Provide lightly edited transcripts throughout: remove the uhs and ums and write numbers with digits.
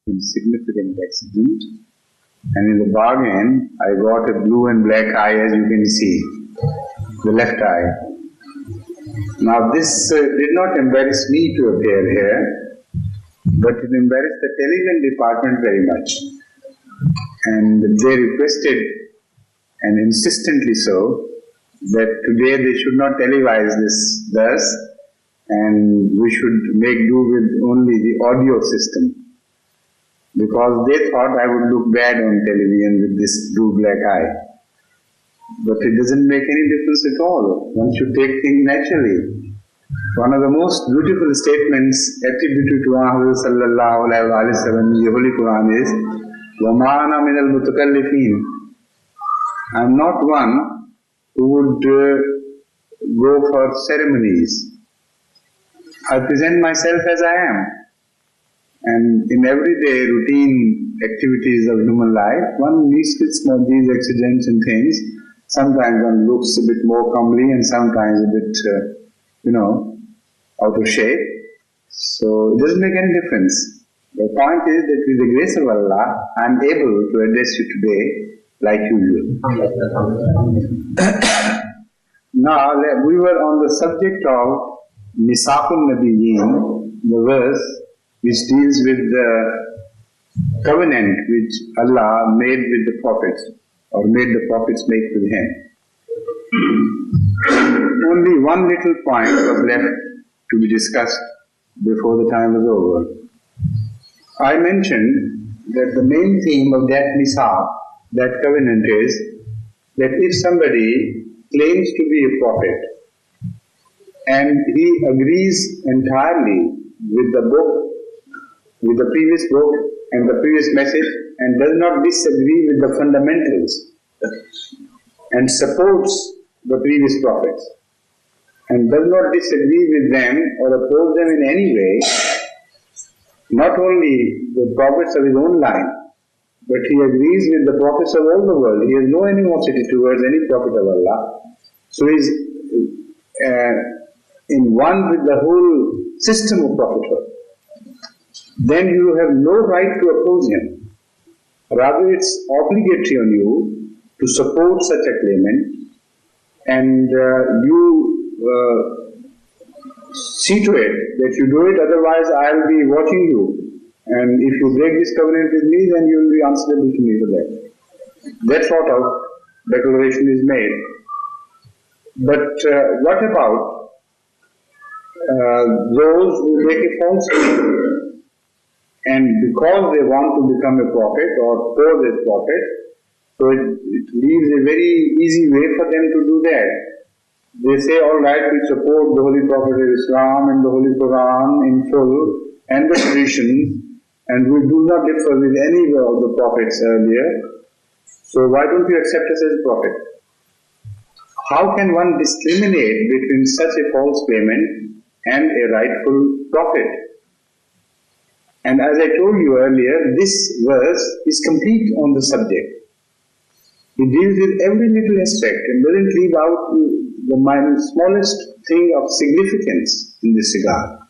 in significant accident, and in the bargain I got a blue and black eye, as you can see, the left eye. Now this did not embarrass me to appear here, but it embarrassed the television department very much. And they requested, and insistently so, that today they should not televise this thus, and we should make do with only the audio system. Because they thought I would look bad on television with this blue-black eye. But it doesn't make any difference at all. One should take things naturally. One of the most beautiful statements attributed to Ahmad sallallahu alayhi wa sallam in the Holy Quran is, وَمَا أَنَا مِنَ الْمُتَكَلِّفِينَ. I am not one who would go for ceremonies. I present myself as I am. And in everyday routine activities of human life, one meets with these accidents and things. Sometimes one looks a bit more comely and sometimes a bit, out of shape. So it doesn't make any difference. The point is that with the grace of Allah, I am able to address you today like usual. Now, we were on the subject of Misaqul Nabiyyin, the verse which deals with the covenant which Allah made with the prophets, or made the prophets make with Him. Only one little point was left to be discussed before the time was over. I mentioned that the main theme of that misaq, that covenant, is that if somebody claims to be a prophet and he agrees entirely with the book, with the previous book and the previous message, and does not disagree with the fundamentals, and supports the previous prophets, and does not disagree with them or oppose them in any way, not only the prophets of his own line, but he agrees with the prophets of all the world. He has no animosity towards any prophet of Allah. So he is in one with the whole system of prophethood. Then you have no right to oppose him. Rather, it's obligatory on you to support such a claimant, and you see to it that you do it, otherwise I'll be watching you. And if you break this covenant with me, then you will be answerable to me for that. That sort of declaration is made. But what about those who make a false claim? And because they want to become a prophet or pose as prophet, so it leaves a very easy way for them to do that. They say, all right, we support the Holy Prophet of Islam and the Holy Quran in full, and the traditions, and we do not differ with any of the prophets earlier. So why don't you accept us as a prophet? How can one discriminate between such a false claimant and a rightful prophet? And as I told you earlier, this verse is complete on the subject. It deals with every little aspect and doesn't leave out the smallest thing of significance in this regard.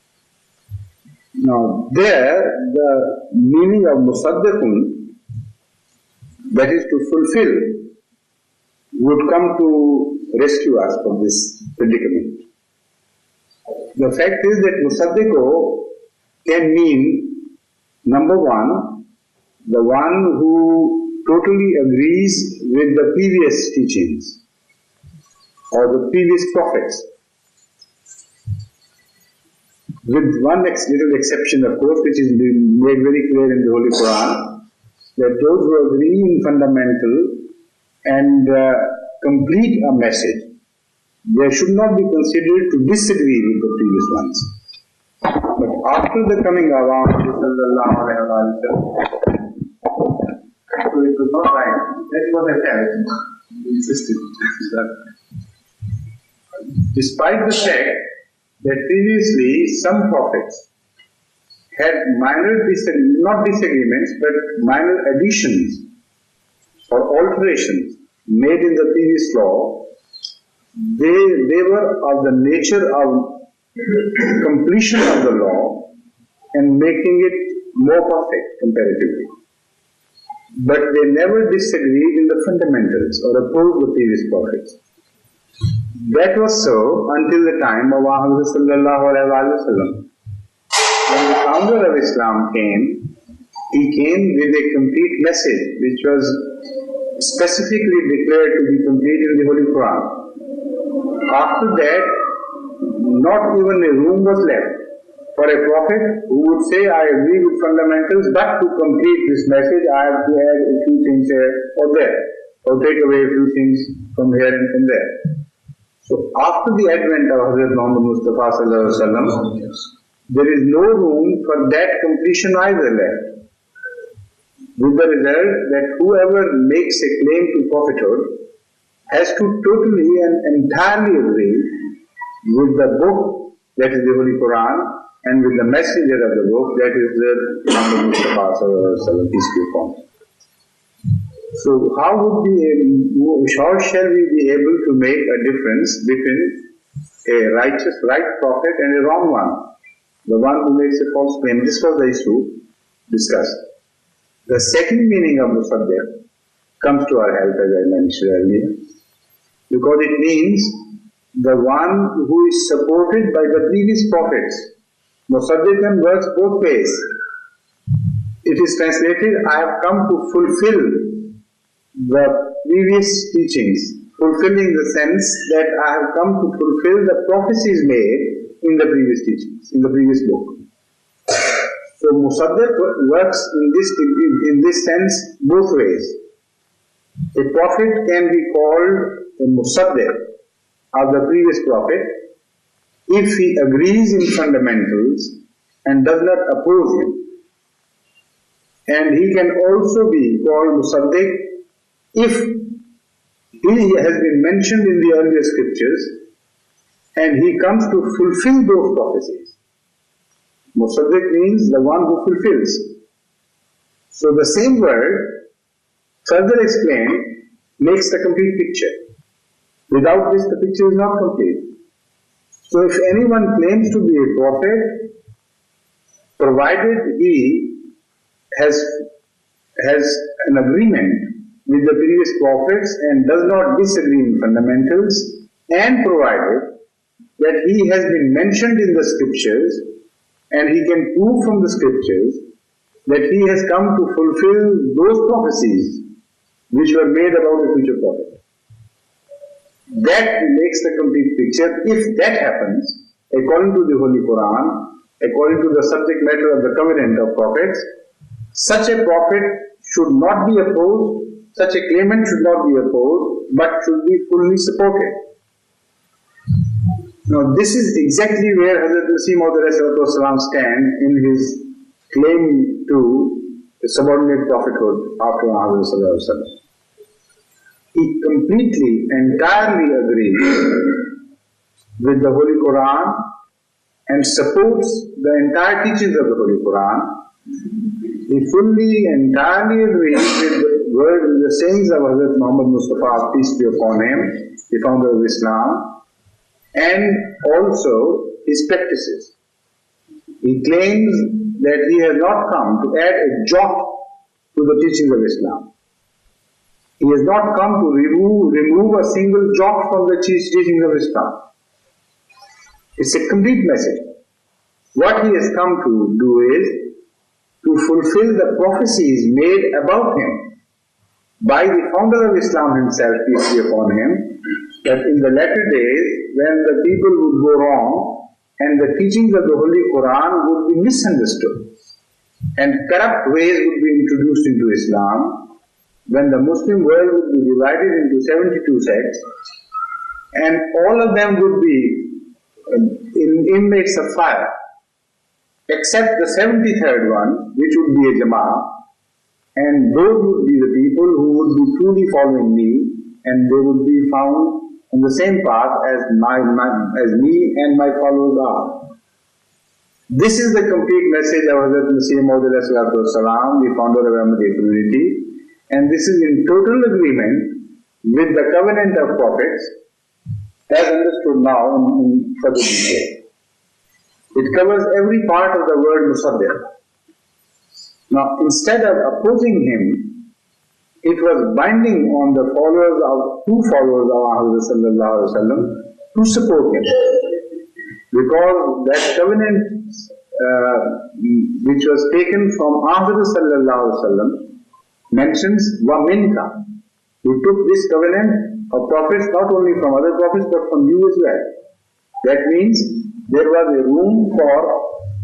Now, there, the meaning of musaddaqun, that is to fulfill, would come to rescue us from this predicament. The fact is that musaddaqo can mean, number one, the one who totally agrees with the previous teachings or the previous prophets. With one little exception, of course, which is made very clear in the Holy Quran, that those who agree in fundamental and complete a message, they should not be considered to disagree with the previous ones. But after the coming of Ahmad sallallahu alayhi wa sallam, so it was not right. That was a fact. He insisted. Despite the fact that previously some prophets had minor not disagreements, but minor additions or alterations made in the previous law, they were of the nature of completion of the law and making it more perfect comparatively. But they never disagreed in the fundamentals or opposed the previous prophets. That was so until the time of Ahmad sallallahu alaihi wasallam. When the founder of Islam came, he came with a complete message which was specifically declared to be complete in the Holy Quran. After that, not even a room was left for a prophet who would say, I agree with fundamentals, but to complete this message, I have to add a few things here or there, or take away a few things from here and from there. So after the advent of Hazrat Muhammad Mustafa sallallahu alaihi wasallam, there is no room for that completion either left. With the result that whoever makes a claim to prophethood has to totally and entirely agree with the book, that is the Holy Quran, and with the messenger of the book, that is the Muhammad Mustafa sallallahu alaihi wasallam, peace be upon him. So how shall we be able to make a difference between a righteous, right prophet and a wrong one? The one who makes a false claim. This was the issue discussed. The second meaning of Musaddiq comes to our help, as I mentioned earlier, because it means the one who is supported by the previous prophets. Musaddiq works both ways. It is translated, I have come to fulfill the previous teachings, fulfilling the sense that I have come to fulfill the prophecies made in the previous teachings, in the previous book. So Musaddiq works in this sense both ways. A prophet can be called a Musaddiq of the previous prophet if he agrees in fundamentals and does not oppose him. And he can also be called Musaddiq if he has been mentioned in the earlier scriptures and he comes to fulfill those prophecies. Musaddiq means the one who fulfills. So the same word, further explained, makes the complete picture. Without this, the picture is not complete. So if anyone claims to be a prophet, provided he has an agreement with the previous prophets and does not disagree in fundamentals, and provided that he has been mentioned in the scriptures and he can prove from the scriptures that he has come to fulfill those prophecies which were made about the future prophet. That makes the complete picture. If that happens, according to the Holy Quran, according to the subject matter of the covenant of prophets, such a prophet should not be opposed, such a claimant should not be opposed, but should be fully supported. Now this is exactly where Hazrat Masih Maud stand in his claim to subordinate prophethood after Muhammad sallallahu alaihi wasallam. He completely, entirely agrees with the Holy Quran and supports the entire teachings of the Holy Quran. He fully, entirely agrees with the sayings of Hazrat Muhammad Mustafa, peace be upon him, the founder of Islam, and also his practices. He claims that he has not come to add a jot to the teachings of Islam. He has not come to remove a single jot from the teachings of Islam. It's a complete message. What he has come to do is to fulfill the prophecies made about him by the founder of Islam himself, peace be upon him, that in the latter days, when the people would go wrong and the teachings of the Holy Quran would be misunderstood and corrupt ways would be introduced into Islam, when the Muslim world would be divided into 72 sects and all of them would be inmates of fire, except the 73rd one, which would be a Jama'ah, and those would be the people who would be truly following me, and they would be found on the same path as me and my followers are. This is the complete message of Hazrat Masih Maud the founder of Ahmadiyya Community, and this is in total agreement with the covenant of prophets as understood now in further detail. It covers every part of the word Musaddiq. Now, instead of opposing him, it was binding on the two followers of Hazrat Sallallahu Alaihi Wasallam to support him. Because that covenant which was taken from Hazrat Sallallahu Alaihi Wasallam mentions Waminka, who took this covenant of prophets not only from other prophets but from you as well. That means there was a room for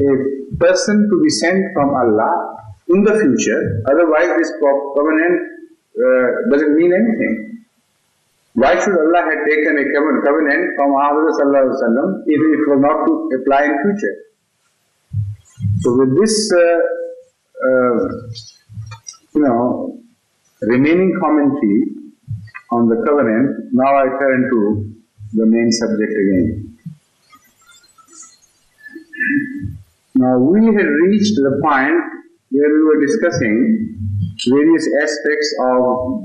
a person to be sent from Allah in the future, otherwise this covenant doesn't mean anything. Why should Allah have taken a covenant from Hazrat Sallallahu Alaihi Wasallam if it was not to apply in future? So with this, remaining commentary on the covenant, now I turn to the main subject again. Now we had reached the point where we were discussing various aspects of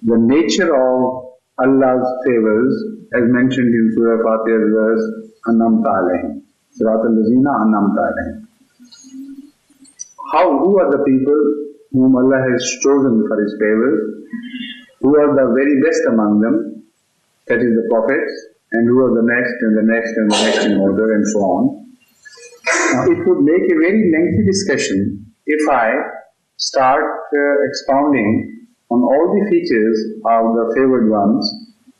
the nature of Allah's favors as mentioned in Surah Fatiha's verse An'amta alayhim, Siratal lazina An'amta alayhim. Who are the people whom Allah has chosen for His favors? Who are the very best among them? That is the prophets, and who are the next and the next and the next in order and so on. Now it would make a very lengthy discussion if I start expounding on all the features of the favored ones,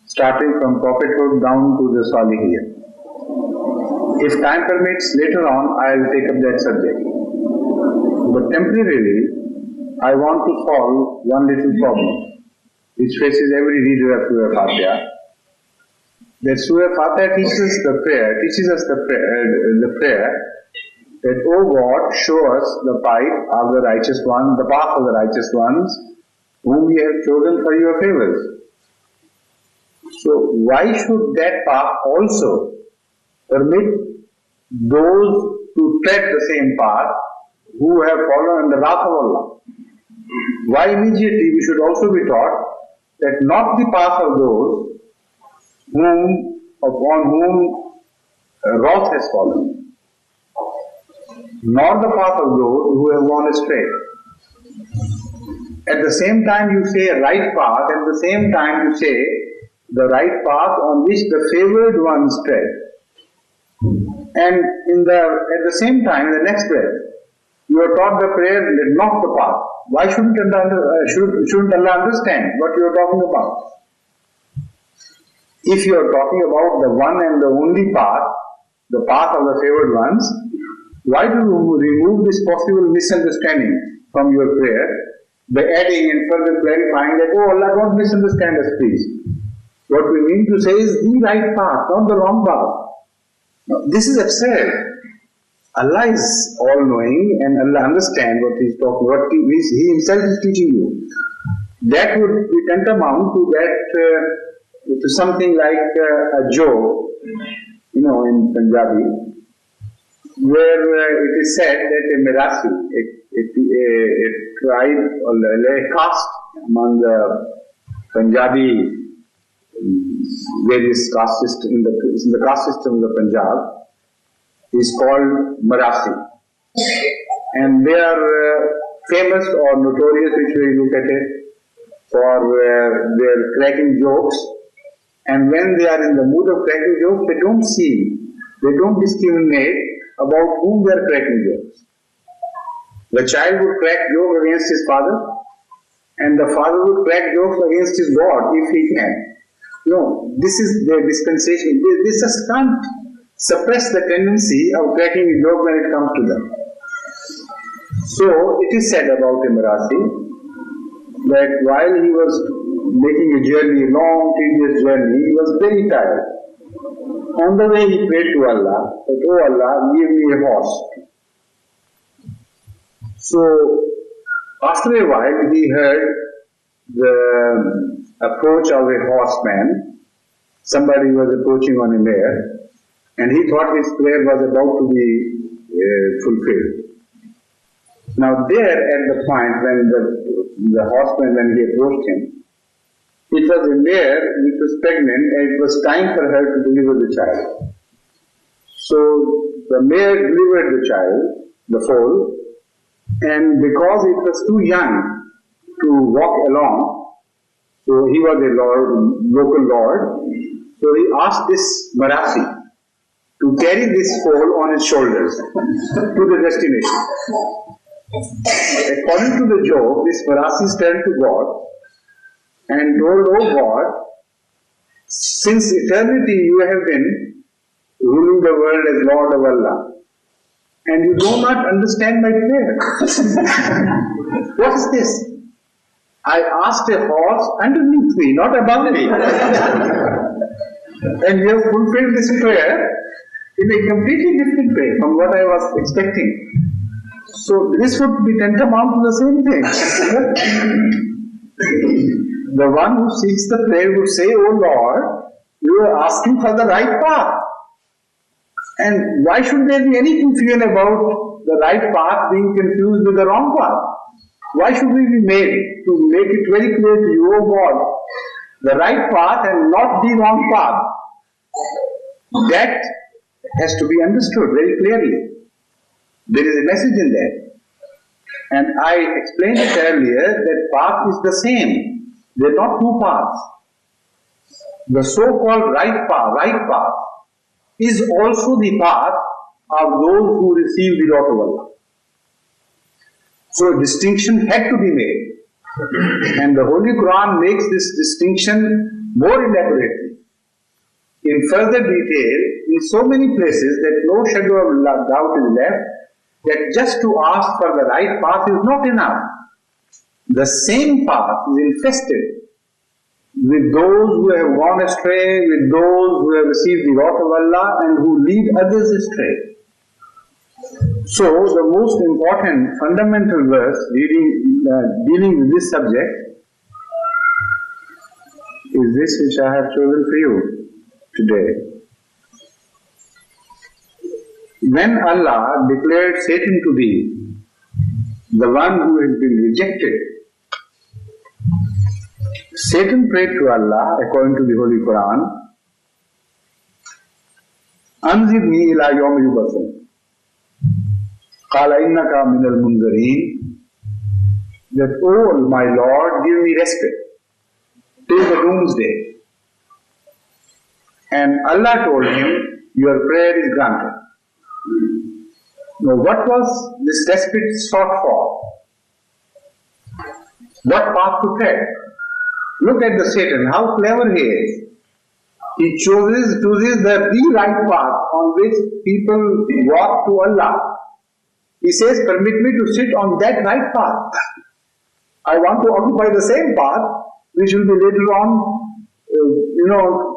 starting from prophethood down to the Salihiyya. If time permits, later on I will take up that subject. But temporarily, I want to solve one little problem which faces every reader of Surah Fatiha. That Surah Fatiha teaches us the prayer that, O God, show us the path of the righteous ones, whom we have chosen for your favors. So why should that path also permit those to tread the same path who have fallen in the wrath of Allah? Why immediately we should also be taught that not the path of those upon whom wrath has fallen, nor the path of those who have gone astray. At the same time you say a right path, at the same time you say the right path on which the favored ones tread. And at the same time, in the next breath, you are taught the prayer, not the path. Why shouldn't Allah understand what you are talking about? If you are talking about the one and the only path, the path of the favored ones, why do you remove this possible misunderstanding from your prayer by adding and further clarifying that, oh Allah, don't misunderstand us please. What we mean to say is the right path, not the wrong path. No, this is absurd. Allah is all-knowing and Allah understands what He is talking, what He Himself is teaching you. That would be tantamount to something like a joke, in Punjabi, where it is said that a Mirasi, a tribe or a caste among the Punjabi various caste system in the caste system of the Punjab is called Mirasi, and they are famous or notorious, which we look at it, for their cracking jokes. And when they are in the mood of cracking jokes, they don't discriminate about whom they are cracking jokes. The child would crack joke against his father, and the father would crack jokes against his God if he can. No, this is their dispensation. They just can't suppress the tendency of cracking a joke when it comes to them. So it is said about Mirasi that while he was making a journey, a long, tedious journey, he was very tired. On the way he prayed to Allah that, oh Allah, give me a horse. So after a while he heard the approach of a horseman. Somebody was approaching on a mare, and he thought his prayer was about to be fulfilled. Now there at the point when the horseman, when he approached him, it was a mare which was pregnant and it was time for her to deliver the child. So the mare delivered the child, the foal, And because it was too young to walk along, so he was a local lord, so he asked this Marathi to carry this foal on his shoulders to the destination. According to the joke, this Marathi turned to God and told, "Oh God, since eternity you have been ruling the world as Lord of Allah, and you do not understand my prayer. What is this? I asked a horse underneath me, not above me. And you have fulfilled this prayer in a completely different way from what I was expecting. So this would be tantamount to the same thing." The one who seeks the prayer would say, "Oh Lord, you are asking for the right path. And why should there be any confusion about the right path being confused with the wrong path? Why should we be made to make it very clear to you, oh God, the right path and not the wrong path?" That has to be understood very clearly. There is a message in that. And I explained it earlier that path is the same. There are not two paths. The so-called right path, is also the path of those who receive the wrath of Allah. So a distinction had to be made. And the Holy Quran makes this distinction more elaborately, in further detail, in so many places that no shadow of doubt is left, that just to ask for the right path is not enough. The same path is infested with those who have gone astray, with those who have received the wrath of Allah and who lead others astray. So the most important fundamental verse dealing with this subject is this which I have chosen for you today. When Allah declared Satan to be the one who has been rejected, Satan prayed to Allah according to the Holy Quran, "Anzirni ila yawmi yub'athun." Qala innaka minal munzareen. That, "Oh my Lord, give me respite till the doomsday." And Allah told him, "Your prayer is granted." Now, what was this respite sought for? What path to tread? Look at the Satan, how clever he is. He chooses the right path on which people walk to Allah. He says, "Permit me to sit on that right path. I want to occupy the same path, which will be later on,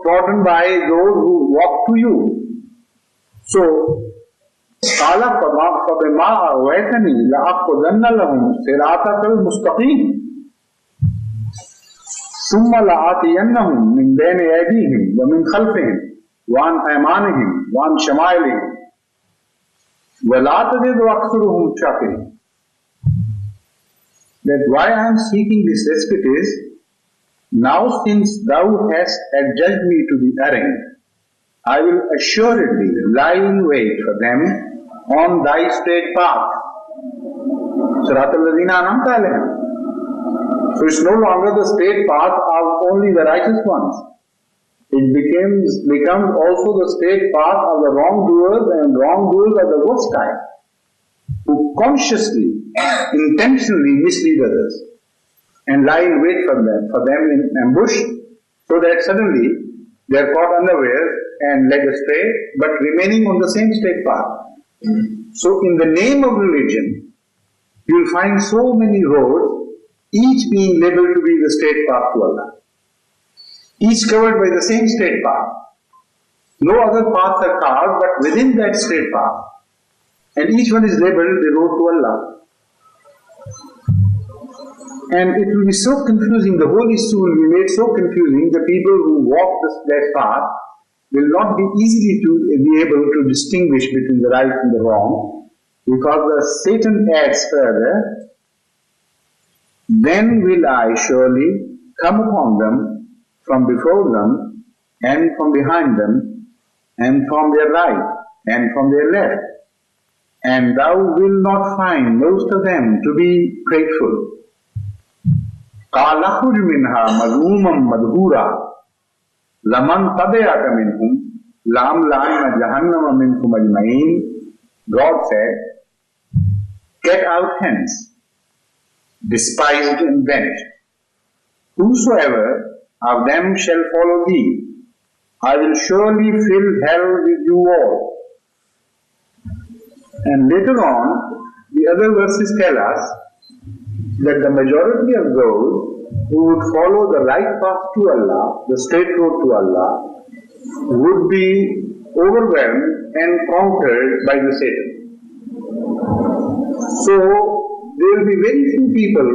trodden by those who walk to you." So, قَالَ فَبِمَا أَغْوَيْتَنِي لَأَقْعُدَنَّ لَهُمْ صِرَاطَكَ الْمُسْتَقِيمَ ثُمَّ لَآتِيَنَّهُمْ مِنْ بَيْنِ أَيْدِيهِمْ وَمِنْ خَلْفِهِمْ وَعَنْ أَيْمَانِهِمْ وَعَنْ شَمَائِلِهِمْ وَلَا تَجِدُ أَكْثَرَهُمْ شَاكِرِينَ. That why I am seeking this respite is, now since thou hast adjudged me to be erring, I will assuredly lie in wait for them on thy straight path. Sirat al-Lazina an'amta alayhim. So it's no longer the straight path of only the righteous ones. It becomes also the straight path of the wrongdoers, and wrongdoers are the worst type, who consciously, intentionally mislead others and lie in wait for them in ambush, so that suddenly they are caught unaware and led astray, but remaining on the same straight path. So in the name of religion, you will find so many roads, each being labeled to be the straight path to Allah. Each covered by the same straight path. No other paths are carved but within that straight path. And each one is labeled the road to Allah. And it will be so confusing, the whole issue will be made so confusing, the people who walk that path will not be easily to be able to distinguish between the right and the wrong, because the Satan adds further, "Then will I surely come upon them from before them, and from behind them, and from their right, and from their left. and thou wilt not find most of them to be grateful. قَالَ اخْرُجْ مِنْهَا مَذْمُومًا مَدْحُورًا لَمَنْ تَبِعَكَ مِنْهُمْ لَأَمْلَأَنَّ جَهَنَّمَ مِنْكُمْ أَجْمَعِينَ. God said, get out hence, despised and banished. Whosoever of them shall follow thee, I will surely fill hell with you all. And later on, the other verses tell us that the majority of those who would follow the right path to Allah, the straight road to Allah, would be overwhelmed and conquered by the Satan. So, there will be very few people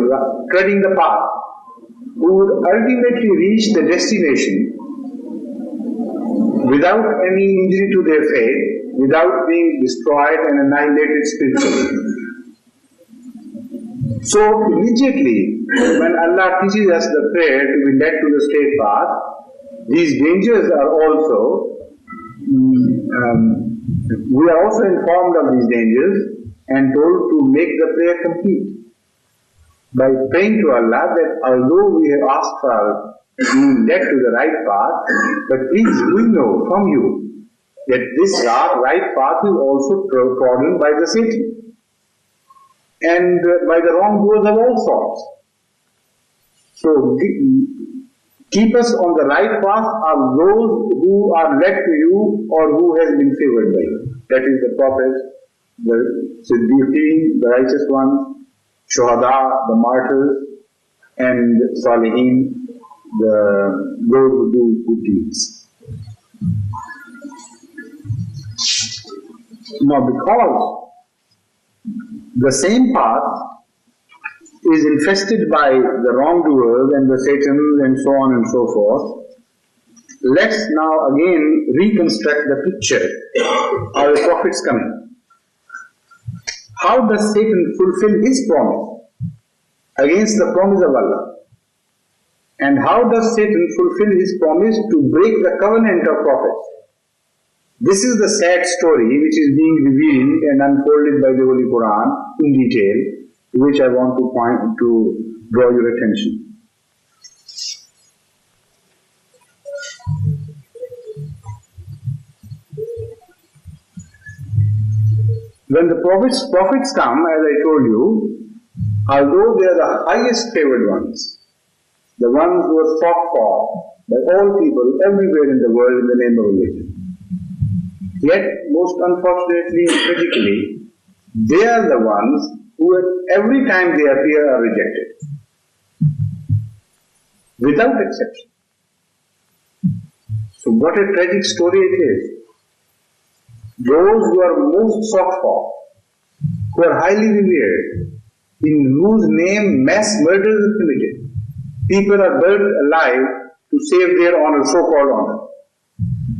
treading the path who would ultimately reach the destination without any injury to their faith, without being destroyed and annihilated spiritually. So immediately, when Allah teaches us the prayer to be led to the straight path, these dangers are also, we are also informed of these dangers and told to make the prayer complete by praying to Allah that although we have asked for being led to the right path, but please we know from you that this right path is also trodden by the Satan and by the wrongdoers of all sorts. So keep us on the right path of those who are led to you or who has been favored by you. That is the prophets, the Siddiqeen, the righteous ones, Shuhada, the martyrs, and Salihin, those who do good deeds. Now because the same path is infested by the wrongdoers and the Satans and so on and so forth, let's now again reconstruct the picture of the Prophet's coming. How does Satan fulfill his promise against the promise of Allah? And how does Satan fulfill his promise to break the covenant of prophets? This is the sad story which is being revealed and unfolded by the Holy Quran in detail, to which I want to draw your attention. When the prophets come, as I told you, although they are the highest favored ones, the ones who are sought for by all people everywhere in the world in the name of religion, yet most unfortunately and tragically, they are the ones who every time they appear are rejected, without exception. So what a tragic story it is. Those who are most sought for, who are highly revered, in whose name mass murders are committed, people are burnt alive to save their honor, so-called honor,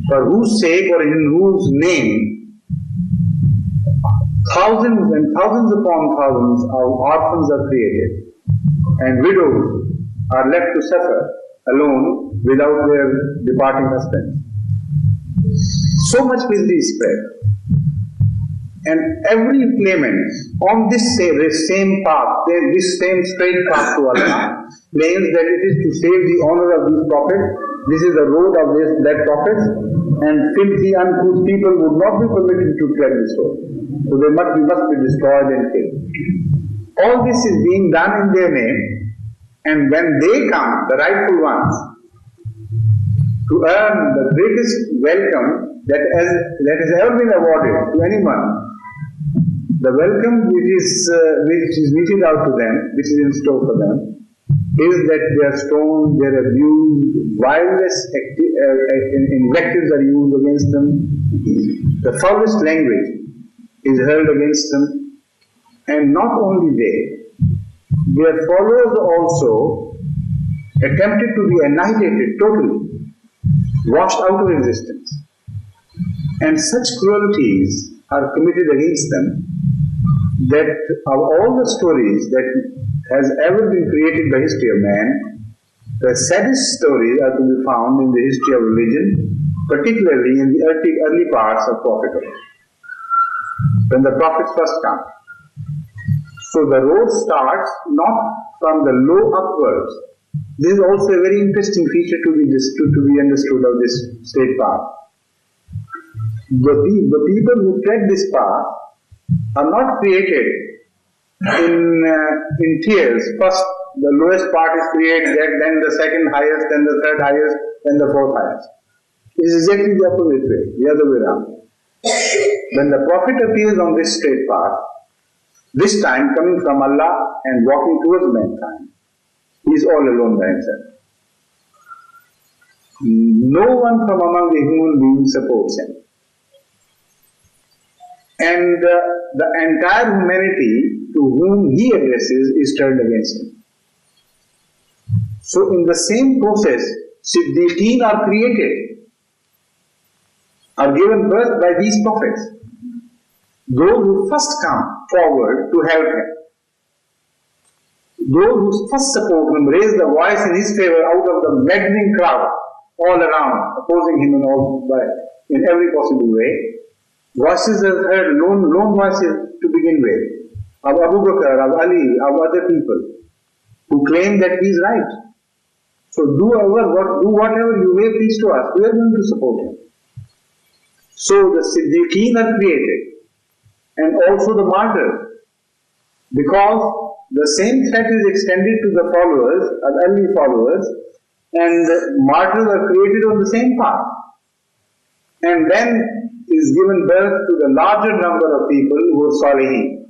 for whose sake or in whose name thousands and thousands upon thousands of orphans are created and widows are left to suffer alone without their departing husbands. So much misery is spread. And every claimant on this same path, this same straight path to Allah, claims that it is to save the honor of these prophets. This is the road of that prophets, and filthy, uncouth people would not be permitted to tread this road. So they must be destroyed and killed. All this is being done in their name, and when they come, the rightful ones, to earn the greatest welcome that has ever been awarded to anyone, the welcome which is meted out to them, which is in store for them, is that they are stoned, they are abused, wildest invectives are used against them, the foulest language is hurled against them, and not only their followers also attempted to be annihilated totally, washed out of existence. And such cruelties are committed against them that of all the stories that has ever been created by history of man, the saddest stories are to be found in the history of religion, particularly in the early parts of prophethood. when the prophets first come. So the road starts not from the low upwards. This is also a very interesting feature to be understood of this straight path. The people who tread this path are not created in tiers. First, the lowest part is created, then the second highest, then the third highest, then the fourth highest. It is exactly the opposite way, the other way around. When the Prophet appears on this straight path, this time coming from Allah and walking towards mankind, he is all alone by himself. No one from among the human beings supports him. And the entire humanity to whom he addresses is turned against him. So in the same process, Siddiqeen are created, are given birth by these prophets. Those who first come forward to help him. Those who first support him, raise the voice in his favor out of the maddening crowd all around, opposing him in every possible way. Voices are heard, lone voices to begin with, of Abu Bakr, of Ali, of other people, who claim that he is right. So do whatever you may please to us, we are going to support him. So the Siddiqeen are created, and also the martyrs, because the same threat is extended to the followers, early followers, and martyrs are created on the same path. And then is given birth to the larger number of people who are Salihin,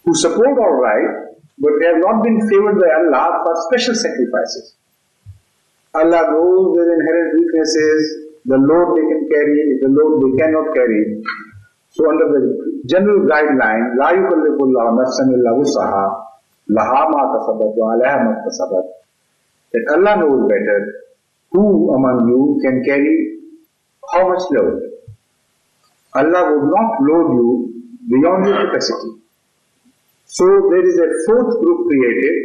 who support all right, but they have not been favored by Allah for special sacrifices. Allah knows their inherent weaknesses, the load they can carry, the load they cannot carry. So under the general guideline, La yukallifullahu nafsan illa wusaha, laha ma kasabat wa alayha ma kasabat, that Allah knows better who among you can carry how much load. Allah would not load you beyond your capacity. So there is a fourth group created,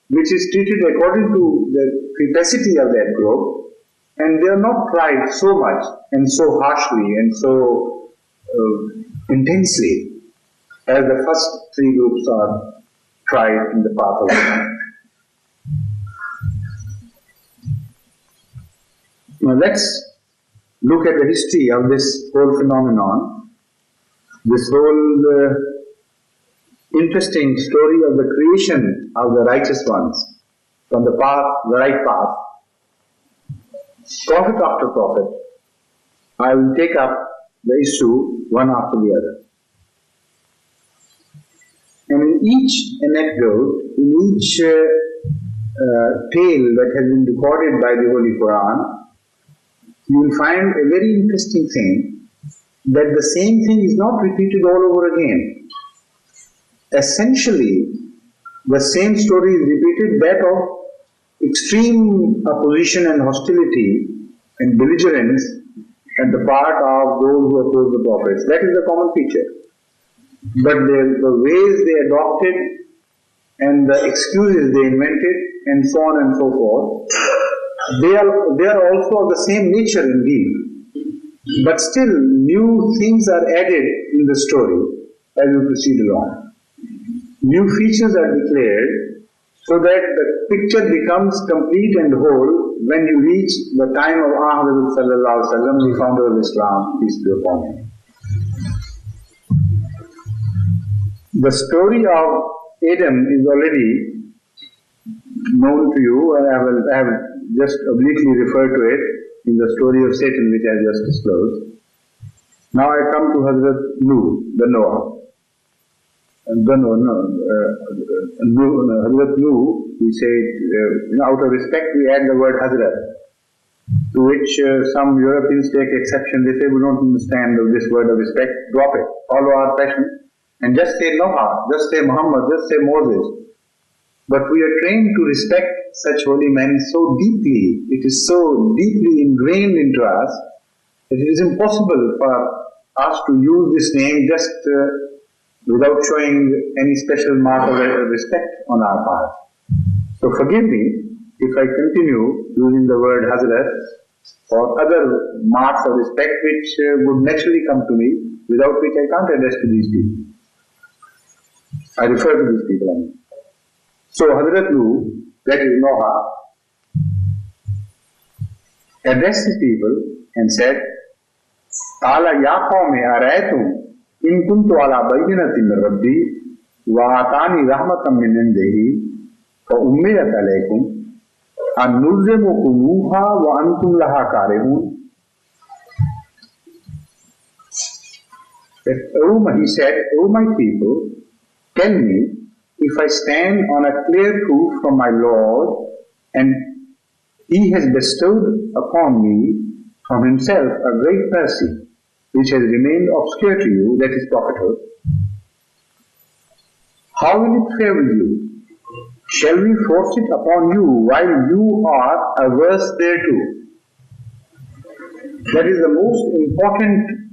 which is treated according to the capacity of that group, and they are not tried so much and so harshly and so intensely as the first three groups are tried in the path of Allah. Now let's look at the history of this whole phenomenon, this whole interesting story of the creation of the righteous ones from the path, the right path. Prophet after prophet, I will take up the issue one after the other. And in each anecdote, in each tale that has been recorded by the Holy Quran, you will find a very interesting thing, that the same thing is not repeated all over again. Essentially, the same story is repeated, that of extreme opposition and hostility and belligerence at the part of those who oppose the prophets. That is the common feature. But the ways they adopted and the excuses they invented and so on and so forth, they are also of the same nature indeed. But still, new things are added in the story as we proceed along. New features are declared so that the picture becomes complete and whole when you reach the time of Ahmadiyya sallallahu alaihi wasallam, the founder of Islam, peace be upon him. The story of Adam is already known to you, and I have just obliquely referred to it in the story of Satan, which I just disclosed. Now I come to Hazrat Noah. Hazrat Nuh, we say, out of respect we add the word Hazrat, to which some Europeans take exception. They say, we don't understand this word of respect, drop it, follow our passion, and just say Noah, just say Muhammad, just say Moses. But we are trained to respect such holy men so deeply, it is so deeply ingrained into us, that it is impossible for us to use this name just without showing any special mark of respect on our part. So forgive me if I continue using the word Hazrat or other marks of respect which would naturally come to me without which I can't address to these people. I refer to these people. I mean. So Hazrat Nuh, that is Noah, addressed these people and said, Qala ya qawmi araytum in kuntu ala bayyinatin min rabbi wa atani rahmatan min indihi fa ummiyat alaykum an nulzimukumuha wa antum laha karihun. He said, O my people, tell me, if I stand on a clear proof from my Lord and He has bestowed upon me from Himself a great mercy which has remained obscure to you, that is prophethood, how will it fare with you? Shall we force it upon you while you are averse thereto? That is the most important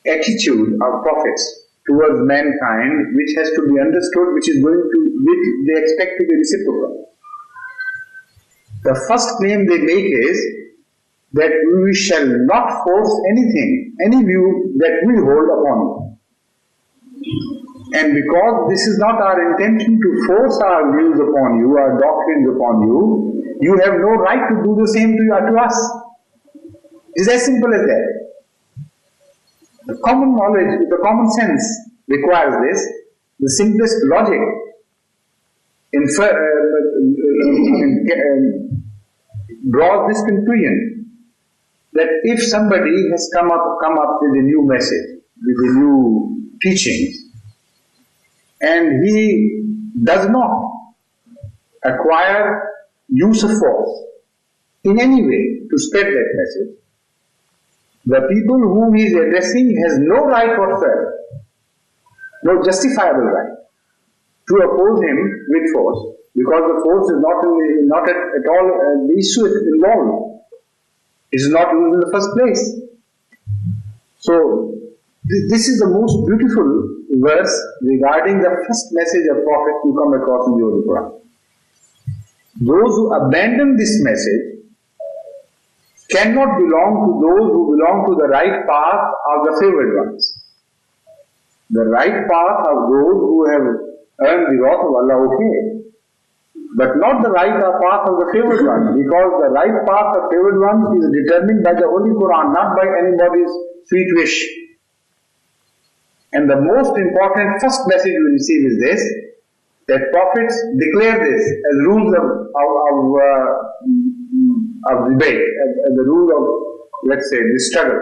attitude of prophets towards mankind, which has to be understood, which they expect to be reciprocal. The first claim they make is that we shall not force anything, any view that we hold upon you. And because this is not our intention to force our views upon you, our doctrines upon you, you have no right to do the same to us. It's as simple as that. The common knowledge, the common sense requires this. The simplest logic draws this conclusion that if somebody has come up with a new message, with a new teaching, and he does not acquire use of force in any way to spread that message, the people whom he is addressing has no right whatsoever, no justifiable right to oppose him with force, because the force is not at all the issue involved. It is not used in the first place. So this is the most beautiful verse regarding the first message of Prophet you come across in the Holy Quran. Those who abandon this message cannot belong to those who belong to the right path of the favored ones. The right path of those who have earned the wrath of Allah, okay, but not the right path of the favored ones, because the right path of favored ones is determined by the Holy Quran, not by anybody's sweet wish. And the most important first message we receive is this, that prophets declare this as rules of debate, as the rule of, let's say, the struggle.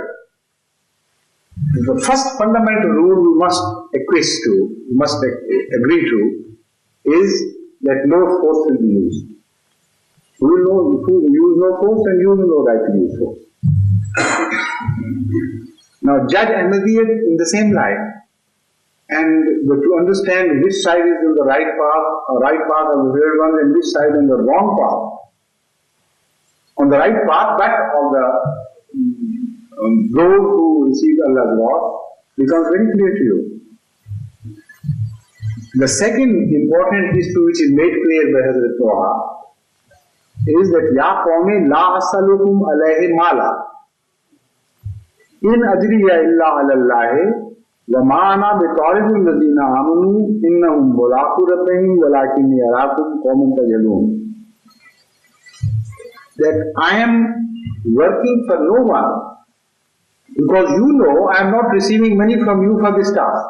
The first fundamental rule we must acquiesce to, we must agree to, is that no force will be used. We will use no force and you will no right to use force. Now judge Ahmadiyya in the same light, and to understand which side is on the right path of the weird one, and which side on the wrong path. On the right path, but of those who receive Allah's law, becomes very clear to you. The second important issue which is made clear by Hazrat Noah is that Ya Qawmi la asalukum alayhi mala in ajriya illa ala Allahi wa ma'ana bitaridul ladina amanu innahum mulaqu rabbihim walakin yarakum qawman tajhalun. That I am working for no one, because you know I am not receiving money from you for this task.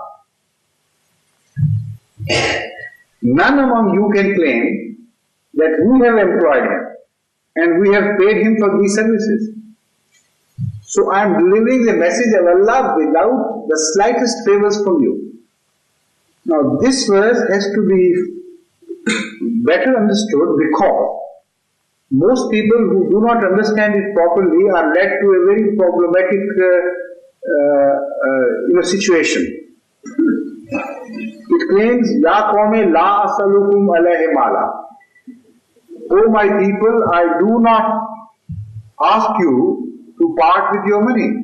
None among you can claim that we have employed him and we have paid him for these services. So I am delivering the message of Allah without the slightest favors from you. Now this verse has to be better understood, because most people who do not understand it properly are led to a very problematic situation. It claims, Ya Qawmi la asalukum alayhi mala. O my people, I do not ask you to part with your money.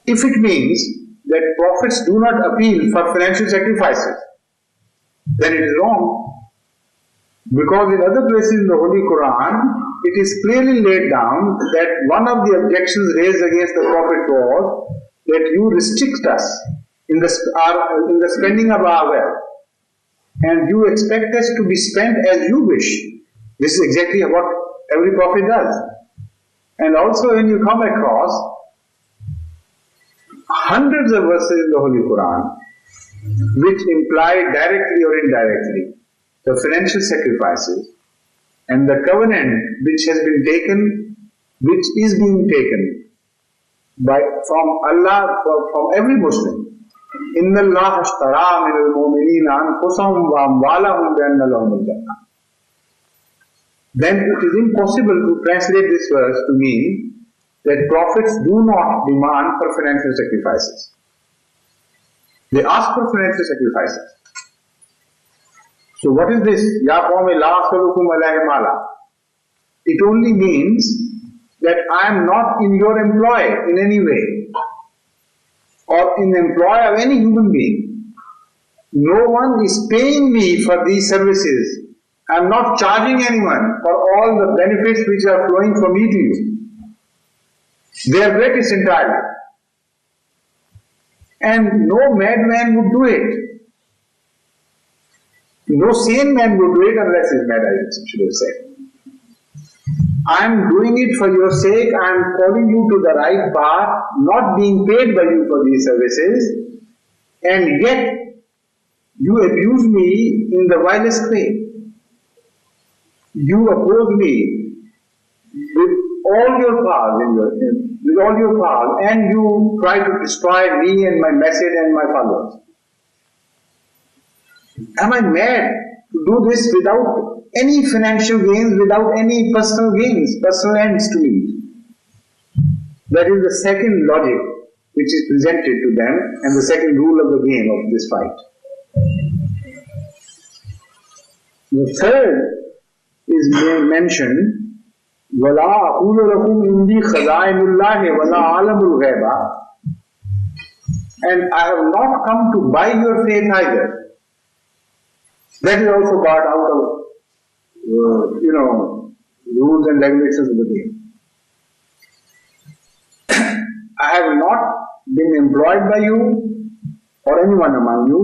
If it means that prophets do not appeal for financial sacrifices, then it is wrong. Because in other places in the Holy Quran, it is clearly laid down that one of the objections raised against the Prophet was that you restrict us in the spending of our wealth, and you expect us to be spent as you wish. This is exactly what every Prophet does. And also when you come across hundreds of verses in the Holy Quran which imply directly or indirectly the financial sacrifices and the covenant which has been taken, which is being taken from Allah, from every Muslim. إِنَّ اللَّهَ اشْتَرَى مِنَ الْمُؤْمِنِينَ أَنفُسَهُمْ وَأَمْوَالَهُمْ بِأَنَّ لَهُمُ الْجَنَّةَ. Then it is impossible to translate this verse to mean that prophets do not demand for financial sacrifices. They ask for financial sacrifices. So what is this? Ya qawmi la as'alukum alayhi mala. It only means that I am not in your employ in any way, or in the employ of any human being. No one is paying me for these services. I am not charging anyone for all the benefits which are flowing from me to you. They are greatest entirely. And no madman would do it. No sane man would do it unless he is mad, I should have said. I am doing it for your sake, I am calling you to the right path, not being paid by you for these services, and yet you abuse me in the vilest way. You oppose me with all your powers, and you try to destroy me and my message and my followers. Am I mad to do this without any financial gains, without any personal gains, personal ends to meet? That is the second logic which is presented to them, and the second rule of the game of this fight. The third is mentioned, وَلَا أَقُولُ لَكُمْ إِنْدِي خَزَائِنُ اللَّهِ وَلَا عَالَمُ الْغَيْبَ. And I have not come to buy your faith either. That is also part out of, rules and regulations of the game. I have not been employed by you or anyone among you,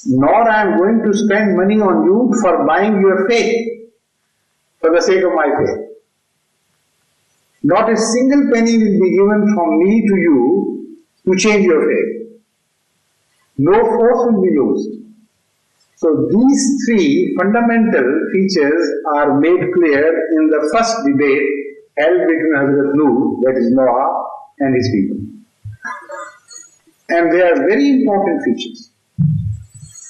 nor I am going to spend money on you for buying your faith, for the sake of my faith. Not a single penny will be given from me to you to change your faith. No force will be used. So these three fundamental features are made clear in the first debate held between Hazrat Nuh, that is Noah, and his people. And they are very important features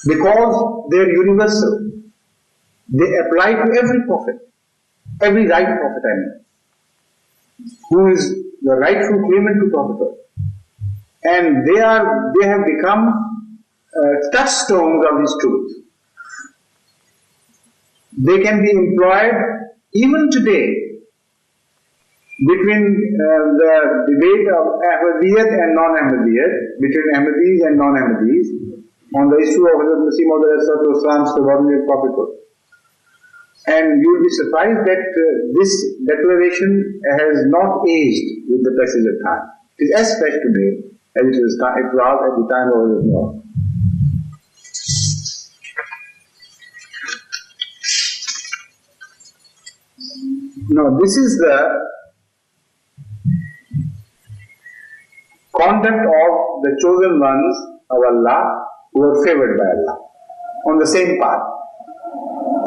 because they are universal. They apply to every prophet, every right prophet, I mean, who is the rightful claimant to prophethood. And they have become touchstones of his truth. They can be employed even today between the debate of Ahmadiyyat and non-Ahmadiyyat, between Ahmadis and non-Ahmadis, on the issue of Hazrat Masih Maud's subordinate prophethood. And you will be surprised that this declaration has not aged with the passage of time. It is as fresh today as it was at the time of Hazrat Noah. Now, this is the conduct of the chosen ones of Allah who are favored by Allah on the same path.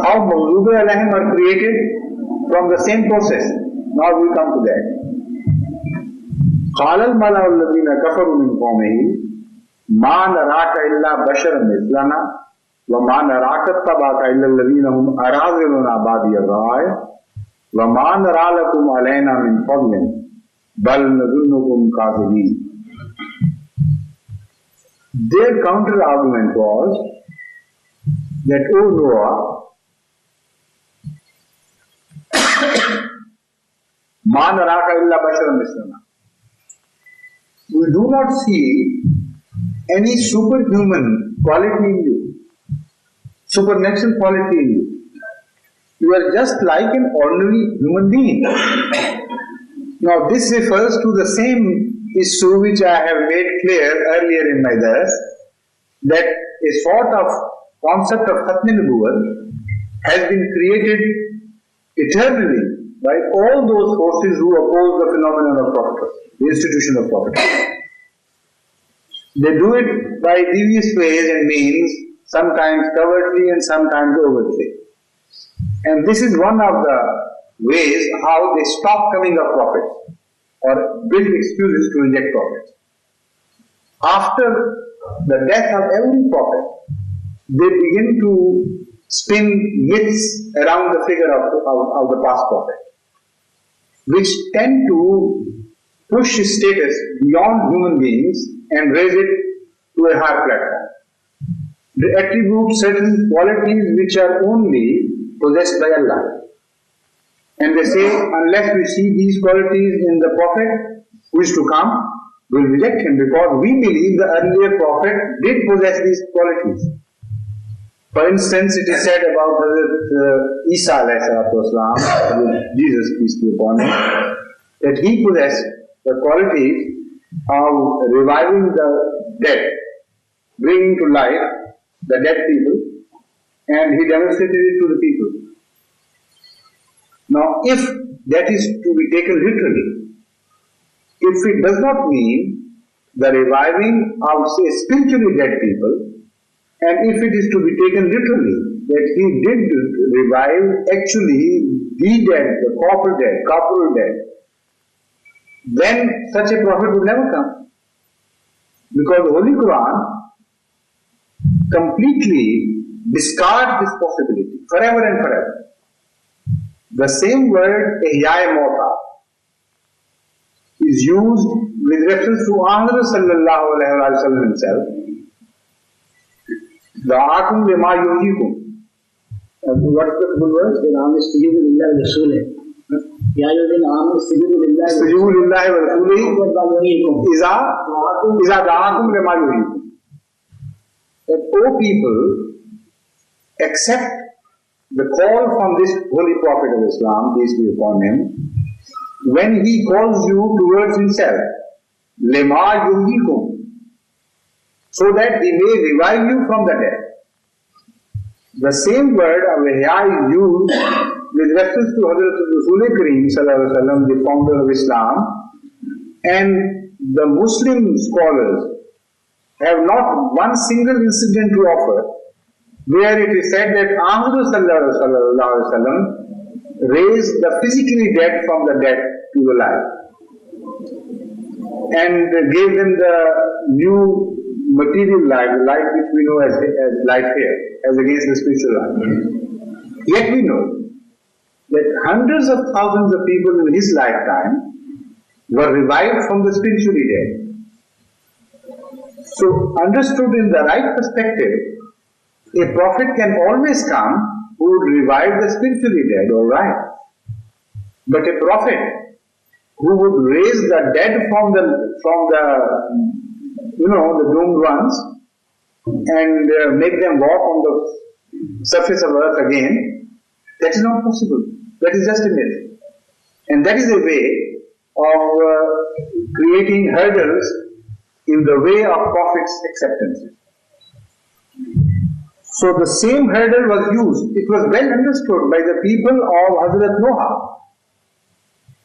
How Mawzube alayhim are created from the same process. Now we come to that. قال الملأ الذين كفروا من قومه ما نراك إلا بشرا مثلنا وما نراك اتبعك إلا الذين هم أراذلنا بادي الرأي وما نرى لكم علينا من فضل بل نظنكم كاذبين. Their counter argument was that, O Noah, Ma naraka illa basharan mislana. We do not see any superhuman quality in you, supernatural quality in you. You are just like an ordinary human being. Now this refers to the same issue which I have made clear earlier in my dars, that a sort of concept of Khatm Nubuwwat has been created eternally by all those forces who oppose the phenomenon of prophethood, the institution of prophethood. They do it by various ways and means, sometimes covertly and sometimes overtly. And this is one of the ways how they stop coming of prophets or build excuses to reject prophets. After the death of every prophet, they begin to spin myths around the figure of the past prophet, which tend to push his status beyond human beings and raise it to a higher platform. They attribute certain qualities which are only possessed by Allah. And they say, unless we see these qualities in the prophet who is to come, we'll reject him, because we believe the earlier prophet did possess these qualities. For instance, it is said about Hazrat Isa alayhi Jesus, peace be upon him, that he possessed the qualities of reviving the dead, bringing to life the dead people, and he demonstrated it to the people. Now, if that is to be taken literally, if it does not mean the reviving of, say, spiritually dead people, and if it is to be taken literally, that he did revive actually the dead, the corporal dead, then such a prophet would never come. Because the Holy Quran completely discards this possibility forever and forever. The same word Ihya Mauta is used with reference to Ahmad sallallahu alayhi wa sallam himself. Da'akum lima yuhyikum. What's the full word? Istajibu lillahi wa rasulihi. Ya ayyuhallazina amanu istajibu lillahi wa rasulihi iza da'akum lima yuhyikum. That O people, accept the call from this holy prophet of Islam, peace be upon him, when he calls you towards himself, lema yuhyikum, so that he may revive you from the dead. The same word of ihya is used with reference to Hazrat Rasul Kareem sallallahu alaihi wasallam, the founder of Islam, and the Muslim scholars have not one single incident to offer where it is said that Ahmad sallallahu alaihi wasallam raised the physically dead from the dead to the life and gave them the new material life, the life which we know as life here, as against the spiritual life. Yet we know that hundreds of thousands of people in his lifetime were revived from the spiritually dead. So, understood in the right perspective, a prophet can always come who would revive the spiritually dead, alright. But a prophet who would raise the dead from the doomed ones and make them walk on the surface of earth again, that is not possible. That is just a myth. And that is a way of creating hurdles in the way of prophets' acceptance. So the same hurdle was used. It was well understood by the people of Hazrat Noah.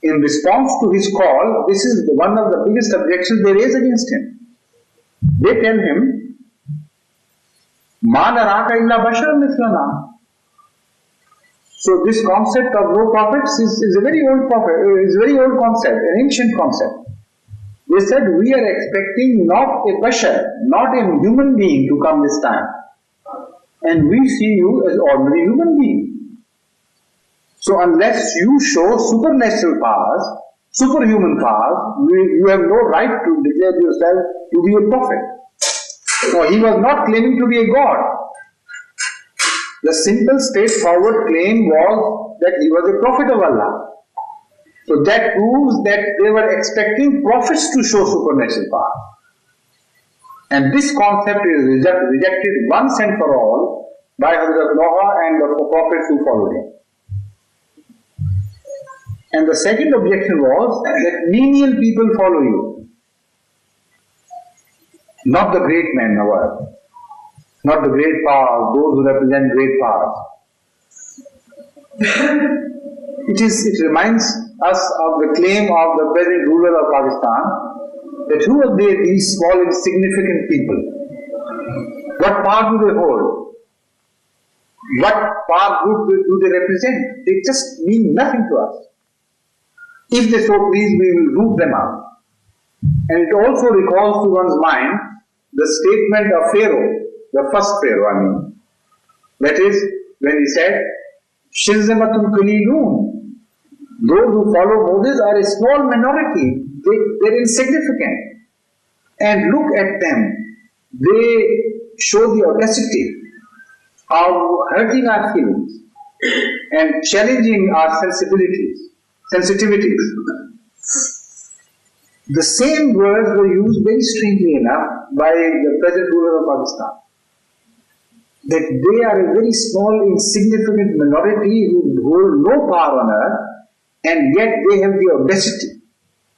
In response to his call, this is one of the biggest objections they raise against him. They tell him, Ma naraka illa bashar mithlana. So this concept of no prophets is a very old concept, an ancient concept. They said, we are expecting not a bashar, not a human being to come this time. And we see you as ordinary human being. So unless you show supernatural powers, superhuman powers, you have no right to declare yourself to be a prophet. No, he was not claiming to be a god. The simple straightforward claim was that he was a prophet of Allah. So that proves that they were expecting prophets to show supernatural power. And this concept is rejected once and for all by Hazrat Noah and the prophets who followed him. And the second objection was that menial people follow you, not the great men of earth, not the great powers, those who represent great powers. It reminds us of the claim of the present ruler of Pakistan that who are they, these small insignificant people? What power do they hold? What power group do they represent? They just mean nothing to us. If they so please, we will root them out. And it also recalls to one's mind the statement of Pharaoh, the first Pharaoh, That is, when he said, Shizamatul Qalilun. Those who follow Moses are a small minority. They're insignificant. And look at them. They show the audacity of hurting our feelings and challenging our sensitivities. The same words were used very strangely enough by the present ruler of Pakistan. That they are a very small, insignificant minority who hold no power on earth, and yet they have the audacity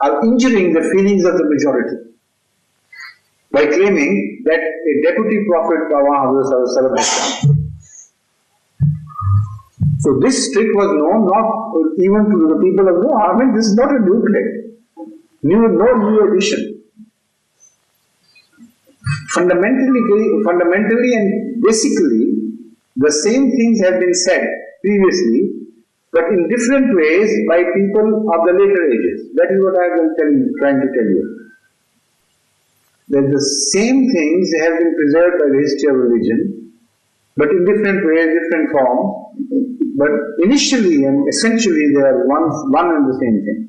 of injuring the feelings of the majority by claiming that a deputy prophet Hazrat has come. So this trick was known not even to the people of Noah. This is not a new trick, no new addition. Fundamentally and basically, the same things have been said previously, but in different ways by people of the later ages. That is what I am trying to tell you. That the same things have been preserved by the history of religion, but in different ways, different forms. But initially and essentially they are one and the same thing.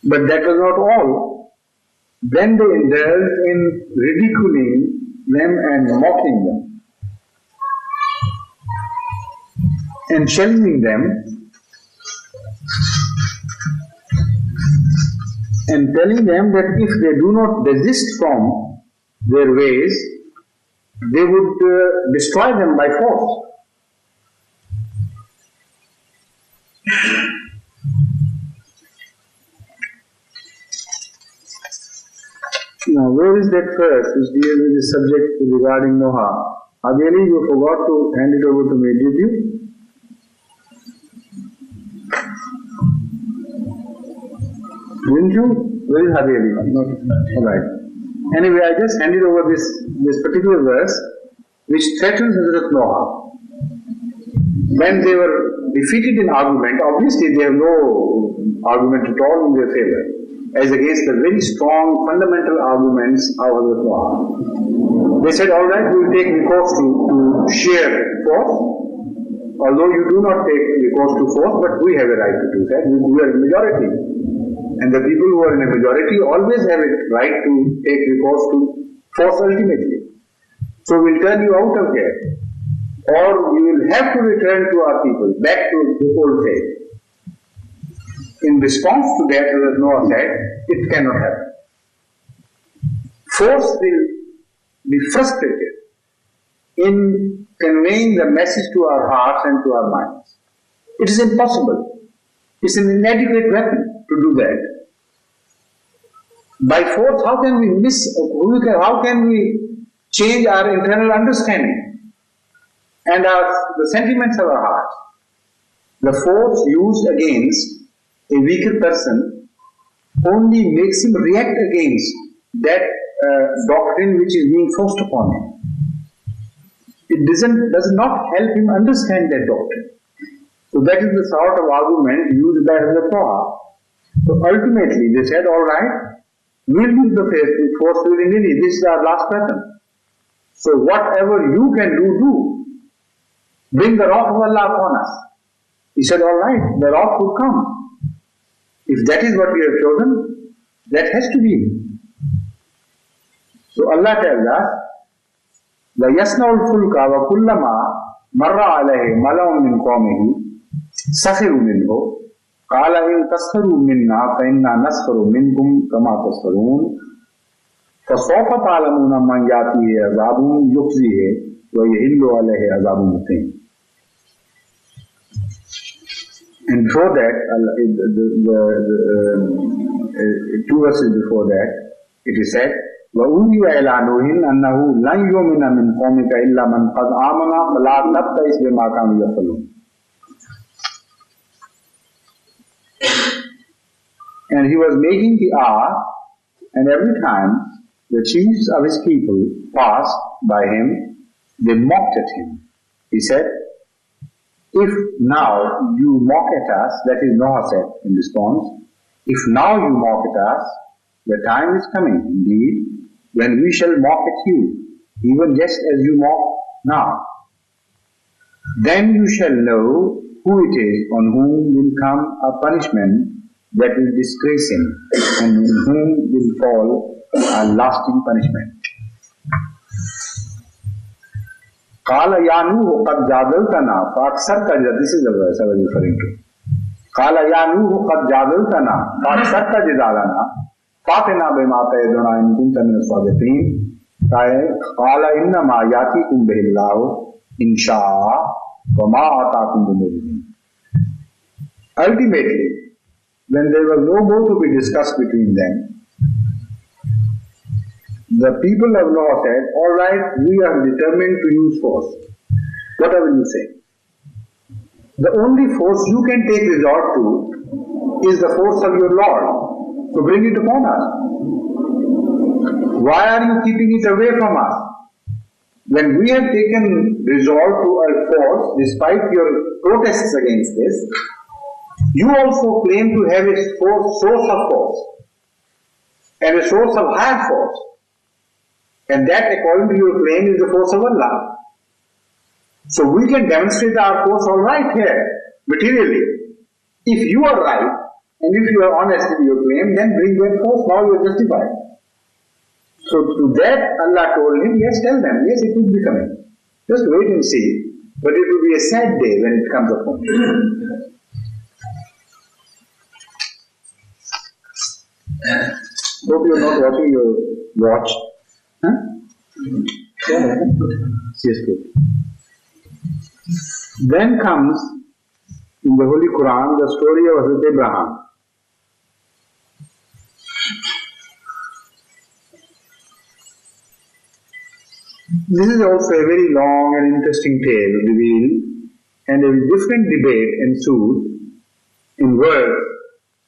But that was not all. Then they indulged in ridiculing them and mocking them and challenging them and telling them that if they do not desist from their ways, they would destroy them by force. Now, where is that verse which deals with the subject regarding Noah? Adeli, you forgot to hand it over to me, did you? Didn't you? Where is Adeli? Alright. Anyway, I just handed over this particular verse which threatens Hazrat Noah. When they were defeated in argument, obviously they have no argument at all in their favor, as against the very strong fundamental arguments of Hazrat Noah. They said, alright, we will take recourse to sheer force, although you do not take recourse to force, but we have a right to do that. We are a majority. And the people who are in a majority always have a right to take recourse to force ultimately. So we'll turn you out of here. Or we will have to return to our people, back to the old faith. In response to that, as Noah said, it cannot happen. Force will be frustrated in conveying the message to our hearts and to our minds. It is impossible. It's an inadequate weapon to do that. By force, how can we change our internal understanding and the sentiments of our hearts? The force used against a weaker person only makes him react against that doctrine which is being forced upon him. It does not help him understand that doctrine. So that is the sort of argument used by Hazrat Noah. So ultimately they said, alright, we'll use the force willy-nilly. This is our last weapon. So whatever you can do. Bring the wrath of Allah upon us. He said, alright, the wrath would come. If that is what we have chosen, that has to be. So Allah tells us, لَيَسْنَعُ الْفُلْكَ وَكُلَّمَا مَرَّ عَلَيْهِ مَلَوْ مِنْ قَوْمِهِ سَخِرُوا مِنْهُ قَالَ إِنْ تَسْخِرُوا مِنَّا فَإِنَّا نَسْخِرُ مِنْكُمْ كَمَا تَسْخِرُونَ فَسَوْفَ تَعْلَمُونَ مَنْ يَأْتِيهِ عَذَابٌ يُخْزِيهِ وَيَحِلُّ عَلَيْهِ عَذَابٌ مُقِيمٌ. Before that, two verses before that, it is said, وَأُوحِيَ إِلَى نُوحٍ أَنَّهُ لَنْ يُؤْمِنَ مِنْ قَوْمِكَ إِلَّا مَنْ قَدْ آمَنَ فَلَا تَبْتَئِسْ بِمَا كَانُوا يَفْعَلُونَ. And he was making the hour, and every time the chiefs of his people passed by him, they mocked at him. He said, if now you mock at us, that is Noah said in response, if now you mock at us, the time is coming indeed when we shall mock at you, even just as you mock now. Then you shall know who it is on whom will come a punishment that will disgrace him, and in whom will fall a lasting punishment. Qala ya Nuh qad jadaltana fa'aksarta jidalana. This is the verse I was referring to. Qala ya Nuh qad jadaltana fa'aksarta jidalana fa'atina bima ta'iduna in kunta min as-sadiqin. Qala innama yatikum bihillahu in sha'a wa ma ataakum bimujrim. Ultimately, when there was no more to be discussed between them, the people of Noah said, all right, we are determined to use force. Whatever you say. The only force you can take resort to is the force of your Lord. So bring it upon us. Why are you keeping it away from us? When we have taken resort to a force, despite your protests against this, you also claim to have a source of force and a source of higher force. And that, according to your claim, is the force of Allah. So we can demonstrate our force all right here, materially. If you are right, and if you are honest in your claim, then bring that force, now you are justified. So to that, Allah told him, yes, tell them, yes, it will be coming. Just wait and see. But it will be a sad day when it comes upon you. Hope you are not watching your watch. Huh? Yes, good. Then comes in the Holy Quran the story of Hazrat Abraham. This is also a very long and interesting tale revealed, and a different debate ensued in words,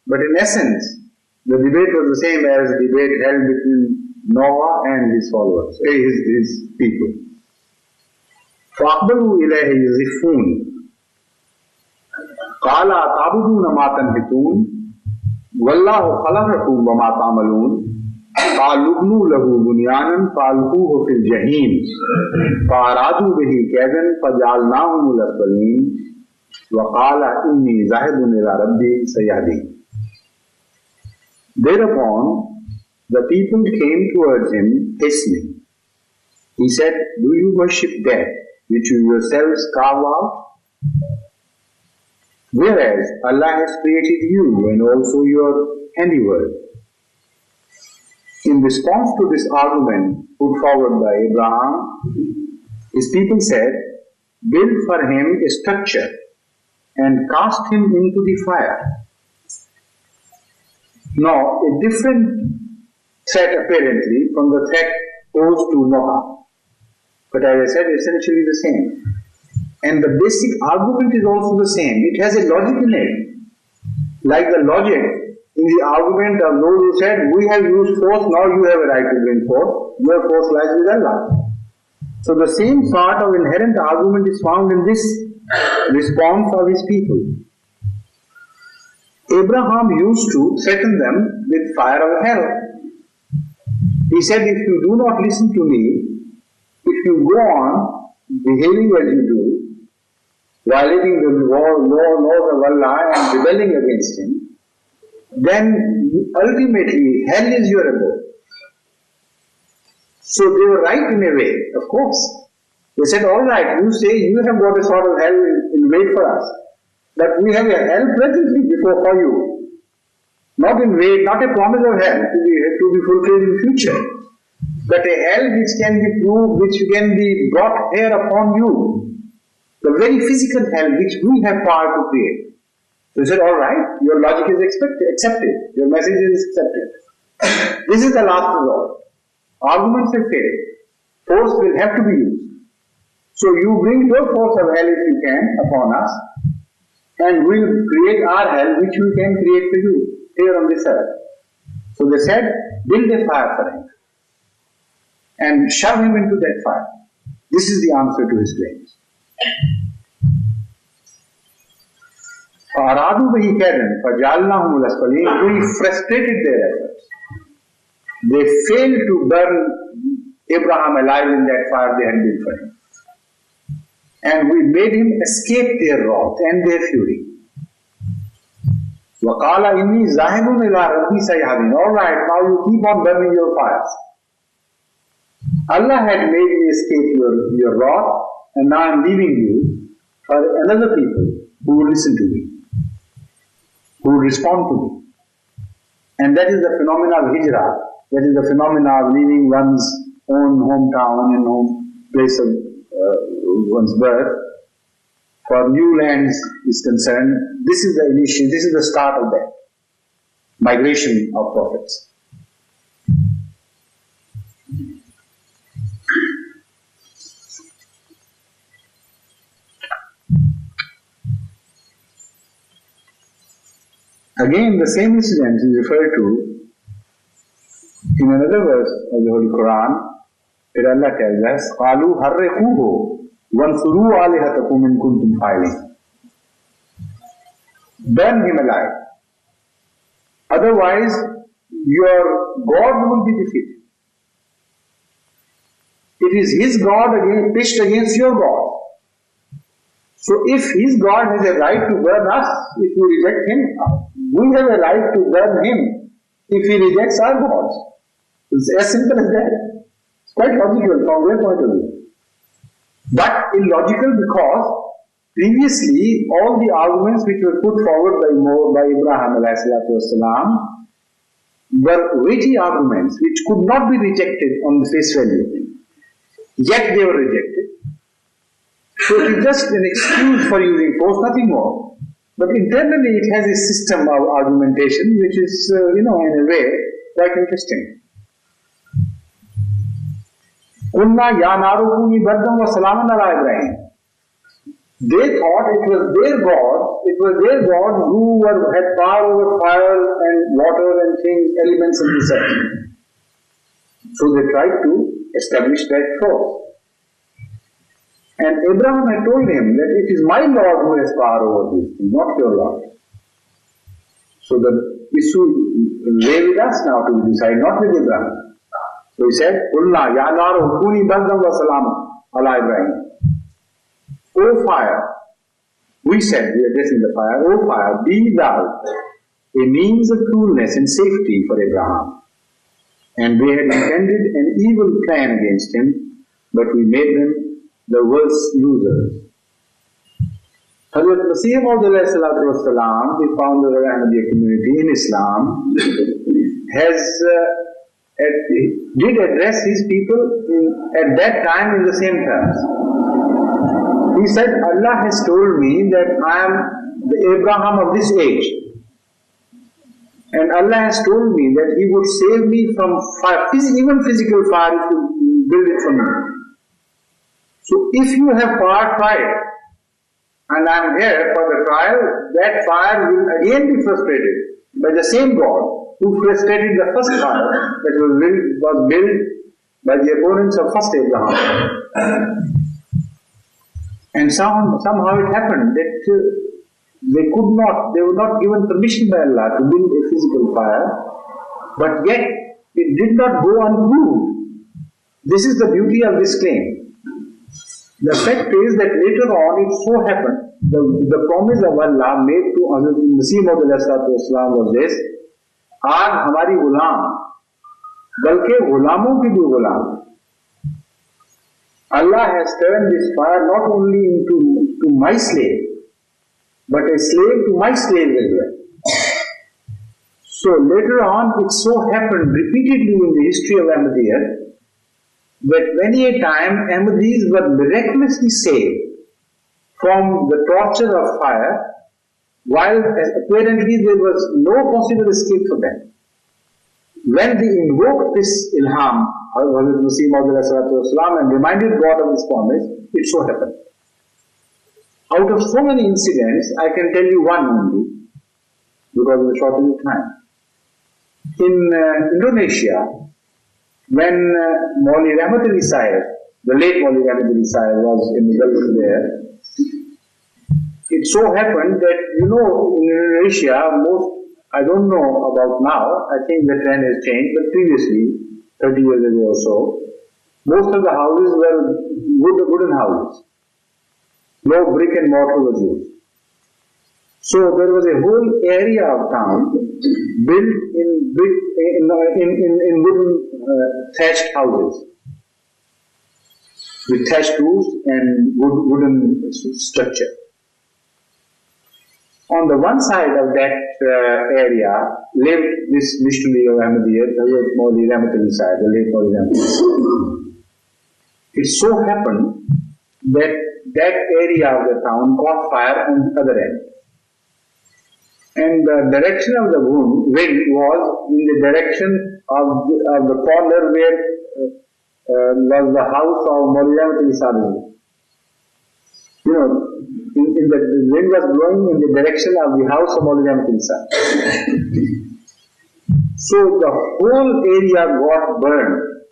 but in essence, the debate was the same as the debate held between Noah and his followers, his people. فَأَقْبَلُوا إِلَيْهِ يَزِفُّونَ قَالَ أَتَعْبُدُونَ مَا تَنْحِتُونَ وَاللَّهُ خَلَقَكُمْ وَمَا تَعْمَلُونَ قَالُوا ابْنُوا لَهُ بُنْيَانًا فَأَلْقُوهُ فِي الْجَحِيمِ فَأَرَادُوا بِهِ كَيْدًا فَجَعَلْنَاهُمُ الْأَسْفَلِينَ وَقَالَ إِنِّي ذَاهِبٌ إِلَى رَبِّي سَيَهْدِينِ. Thereupon, the people came towards him hastening. He said, do you worship that which you yourselves carve out? Whereas Allah has created you and also your handiwork. In response to this argument put forward by Abraham, his people said, build for him a structure and cast him into the fire. Now, a different threat apparently from the threat posed to Noah. But as I said, essentially the same. And the basic argument is also the same. It has a logic in it. Like the logic in the argument of those who said, we have used force, now you have a right to bring force. Your force lies with Allah. So the same sort of inherent argument is found in this response of his people. Abraham used to threaten them with fire of hell. He said, if you do not listen to me, if you go on behaving as you do, violating the laws of Allah and rebelling against Him, then ultimately hell is your abode. So they were right in a way, of course. They said, all right, you say you have got a sort of hell in wait for us, but we have a hell presently for you. Not in wait, not a promise of hell to be fulfilled in future, but a hell which can be proved, which can be brought here upon you. The very physical hell which we have power to create. So he said, all right, your logic is accepted, your message is accepted. This is the last resort. Arguments have failed. Force will have to be used. So you bring your force of hell if you can upon us, and we will create our hell which we can create for you here on this earth. So they said, build a fire for him and shove him into that fire. This is the answer to his claims. We frustrated their efforts. They failed to burn Abraham alive in that fire they had built for him. And we made him escape their wrath and their fury. وَقَالَ إِنِّي ذَاهِبٌ إِلَىٰ رَبِّي سَيَهْدِينِ. All right, now you keep on burning your fires. Allah had made me escape your wrath, and now I am leaving you for another people who will listen to me, who will respond to me. And that is the phenomena of hijrah. That is the phenomena of leaving one's own hometown and home place of one's birth for new lands is concerned. This is the initiation, this is the start of that migration of prophets. Again, the same incident is referred to in another verse of the Holy Quran. Where Allah tells us, قَالُوا حَرِّقُوهُ وَانْصُرُوا آلِهَتَكُمْ إِن كُنتُمْ فَاعِلِينَ. Burn him alive. Otherwise, your God will be defeated. It is his God pitched against your God. So if his God has a right to burn us, if we reject him, we have a right to burn him if he rejects our gods. It's as simple as that. It's quite logical from their point of view. But illogical because previously all the arguments which were put forward by Abraham والسلام, were weighty arguments which could not be rejected on the face value. Yet they were rejected. So it is just an excuse for using force, nothing more. But internally it has a system of argumentation which is, in a way, quite interesting. قُلْنَا يَا نَارُ كُونِي بَرْدًا وَسَلَامًا عَلَىٰ إِبْرَاهِيمَ. They thought it was their God who had power over fire and water and things, elements of this earth. So they tried to establish that force. And Abraham had told him that it is my Lord who has power over these things, not your Lord. So the issue lay with us now to decide, not with Abraham. So he said, قُلْنَا يَا نَارُ كُونِي بَرْدًا وَسَلَامًا عَلَىٰ إِبْرَاهِيمَ. O fire, we said, we are addressing the fire, O fire, be thou a means of coolness and safety for Abraham. And they had intended an evil plan against him, but we made them the worst losers. Hazrat Mirza Tahir Ahmad, the founder of the Ahmadiyya community in Islam, did address his people at that time in the same terms. He said, Allah has told me that I am the Abraham of this age. And Allah has told me that He would save me from fire, even physical fire, if you build it for me. So if you have fire, try it. And I am here for the trial, that fire will again be frustrated by the same God who frustrated the first fire that was built by the opponents of first Abraham. And somehow it happened that they were not given permission by Allah to build a physical fire, but yet it did not go unproved. This is the beauty of this claim. The fact is that later on it so happened, the promise of Allah made to Hazrat Mirza was this, आज हमारी गुलाम बल्कि गुलामों की भी गुलाम. Allah has turned this fire not only into my slave, but a slave to my slave as well. So later on it so happened repeatedly in the history of Ahmadiyya that many a time Ahmadis were miraculously saved from the torture of fire while apparently there was no possible escape for them. When they invoked this ilham, Hazrat Mirza Tahir Ahmad and reminded God of this promise, it so happened. Out of so many incidents, I can tell you one only, because of the shortage of time. In Indonesia, when Maulvi Rahmat Ali Sahib, the late Maulvi Rahmat Ali Sahib, was in the Gulf there, it so happened that, you know, in Indonesia, I don't know about now, I think the trend has changed, but previously, 30 years ago or so, most of the houses were wooden houses. No brick and mortar was used. So there was a whole area of town built in wooden thatched houses with thatched roofs and wooden structure. On the one side of that area lived this missionary of Ahmadiyya, Hazrat Maulvi Rahmat Ali Sahib, the late Maulvi Rahmat Ali Sahib. It so happened that that area of the town caught fire on the other end. And the direction of the wind was in the direction of the corner where was the house of Maulvi Rahmat Ali Sahib. You know, the wind was blowing in the direction of the house of Maulvi Rahmat Ali Sahib. So the whole area got burned,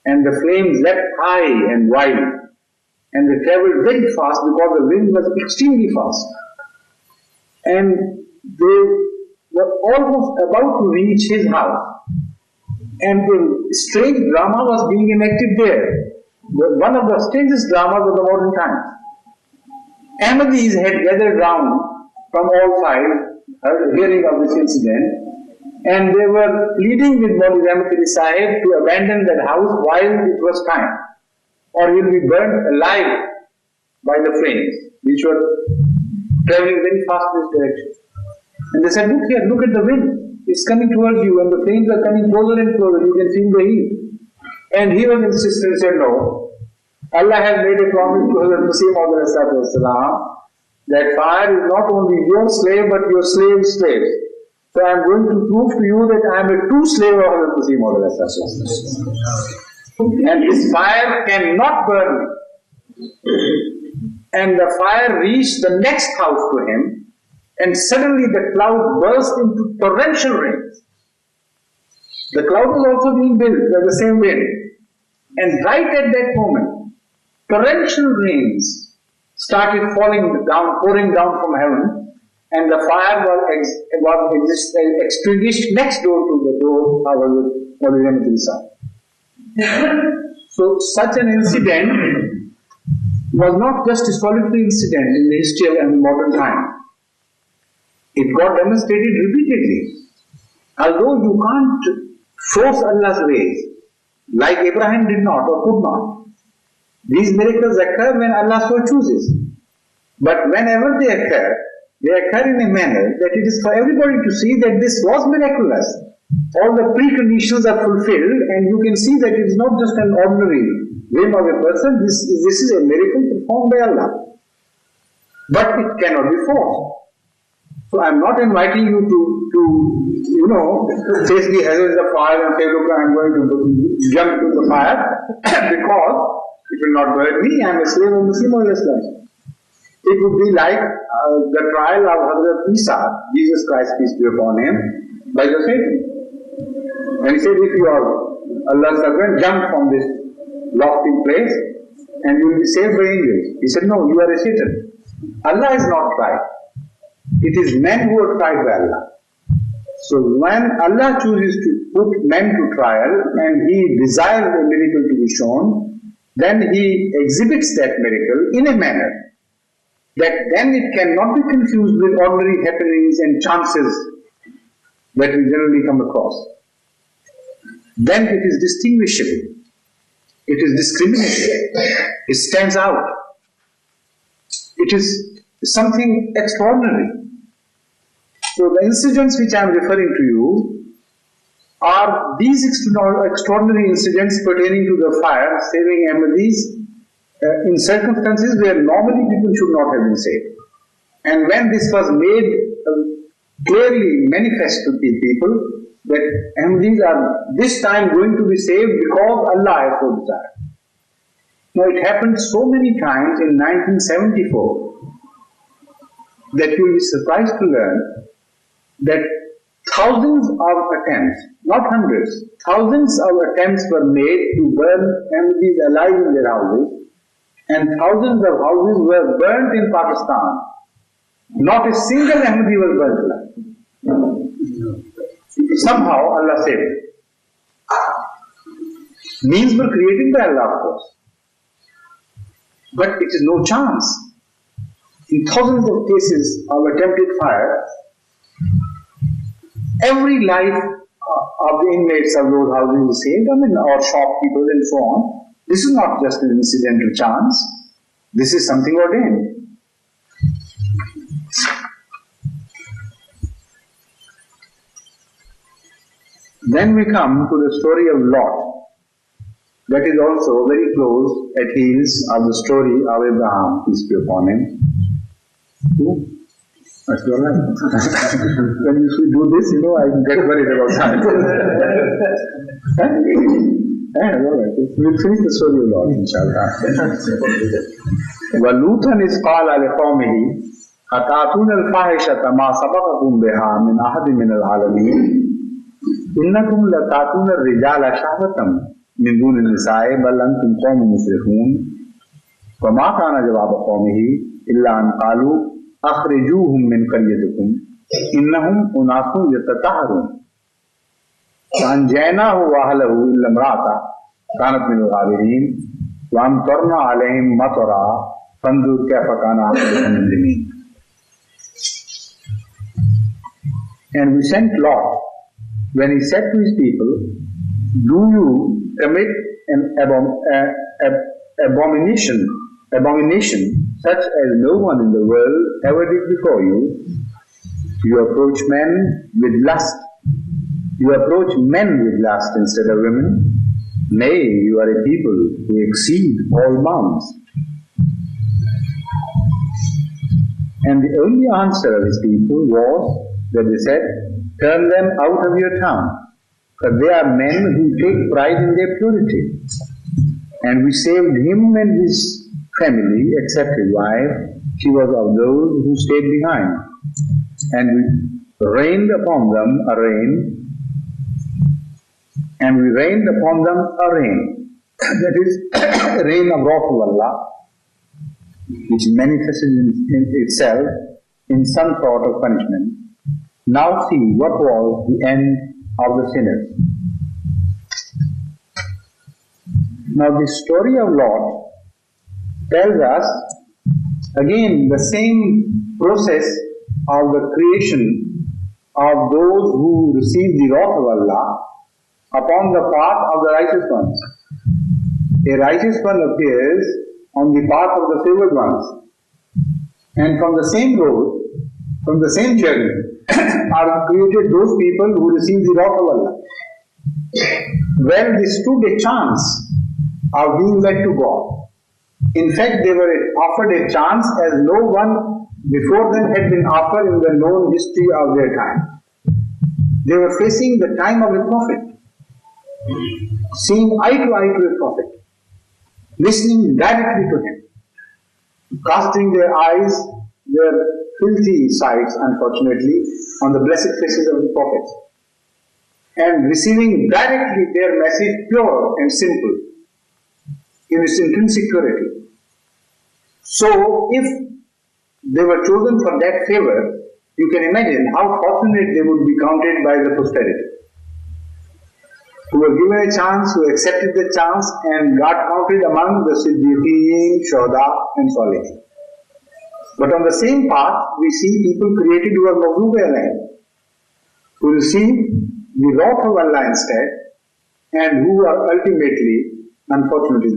and the flames leapt high and wide, and they travelled very fast because the wind was extremely fast. And they were almost about to reach his house, and a strange drama was being enacted there. One of the strangest dramas of the modern times. Ahmadis had gathered round from all sides, hearing of this incident, and they were pleading with Maulvi Rahmat Ali Sahib to abandon that house while it was time, or he will be burnt alive by the flames, which were travelling very fast in this direction. And they said, look here, look at the wind. It's coming towards you, and the flames are coming closer and closer. You can feel the heat. And he was insistent and said, no. Allah has made a promise to Hazrat Mirza Tahir that fire is not only your slave, but your slave's slave. So I am going to prove to you that I am a true slave of Hazrat Mirza Tahir. And this fire cannot burn me. And the fire reached the next house to him, and suddenly the cloud burst into torrential rains. The cloud was also being built by the same wind. And right at that moment, torrential rains started falling down, pouring down from heaven, and the fire was extinguished next door to the door of Maulvi Rahmat Ali Sahib. So such an incident was not just a solitary incident in the history of modern time. It got demonstrated repeatedly. Although you can't force Allah's ways, like Abraham did not or could not. These miracles occur when Allah so chooses. But whenever they occur in a manner that it is for everybody to see that this was miraculous. All the preconditions are fulfilled, and you can see that it is not just an ordinary whim of a person. This is a miracle performed by Allah. But it cannot be forced. So I am not inviting you to face the hazards of fire and say, look, I am going to jump into the fire because it will not burn me. I am a slave of Muslim Islam. It would be like the trial of Hazrat Isa, Jesus Christ, peace be upon him, by the Satan. And he said, if you are Allah's servant, jump from this lofty place and you will be saved by angels. He said, no, you are a Satan. Allah is not tried. It is men who are tried by Allah. So when Allah chooses to put men to trial and He desires a miracle to be shown, then He exhibits that miracle in a manner that then it cannot be confused with ordinary happenings and chances that we generally come across. Then it is distinguishable. It is discriminated. It stands out. It is something extraordinary. So the incidents which I am referring to you are these extraordinary incidents pertaining to the fire, saving Ahmadis in circumstances where normally people should not have been saved. And when this was made clearly manifest to the people, that Ahmadis are this time going to be saved because Allah has so desired. Now it happened so many times in 1974 that you will be surprised to learn that thousands of attempts, not hundreds, thousands of attempts were made to burn Ahmadis alive in their houses, and thousands of houses were burnt in Pakistan. Not a single Ahmadi was burnt alive. Somehow Allah saved it. Means were created by Allah, of course. But it is no chance. In thousands of cases of attempted fire, every life of the inmates of those houses is saved, or shopkeepers and so on. This is not just an incidental chance. This is something ordained. Then we come to the story of Lot. That is also very close at heels of the story of Abraham, peace be upon him. That's all right. When you do this, I get worried about time. All right. We'll finish the story of Lot, inshallah. وَلُوطًا إِذْ قَالَ لِقَوْمِهِ أَتَأْتُونَ الْفَاحِشَةَ مَا سَبَقَكُم بِهَا مِنْ أَحَدٍ مِنَ الْعَالَمِينَ إنكم لتأتون الرجال شهوة من دون النساء بل أنتم قوم مسرفون وما كان جواب قومه إلا أن قالوا أخرجوهم من قريتكم إنهم أناس يتطهرون فأنجيناه وأهله إلا امرأته كانت من الغابرين وأمطرنا عليهم مطرا فانظر كيف كان عاقبة المجرمين. And we sent Lot when he said to his people, do you commit an abomination such as no one in the world ever did before you? You approach men with lust. You approach men with lust instead of women. Nay, you are a people who exceed all bounds. And the only answer of his people was that they said, turn them out of your town, for they are men who take pride in their purity. And we saved him and his family, except his wife. She was of those who stayed behind. And we rained upon them a rain. And we rained upon them a rain. That is, a rain of wrath of Allah, which manifested in itself in some sort of punishment. Now see what was the end of the sinners. Now the story of Lot tells us again the same process of the creation of those who receive the wrath of Allah upon the path of the righteous ones. A righteous one appears on the path of the favored ones, and from the same road, from the same journey, are created those people who receive the wrath of Allah. Well, they stood a chance of being led to God. In fact, they were offered a chance as no one before them had been offered in the known history of their time. They were facing the time of a prophet, seeing eye to eye to a prophet, listening directly to him, casting their eyes, their filthy sights, unfortunately, on the blessed faces of the prophets, and receiving directly their message pure and simple in its intrinsic purity. So, if they were chosen for that favor, you can imagine how fortunate they would be counted by the posterity, who were given a chance, who accepted the chance, and got counted among the Siddiqeen, Shuhada, and Salihin. But on the same path, we see people created who are Maghdub alayhim, who receive the wrath of Allah instead, and who are ultimately, unfortunately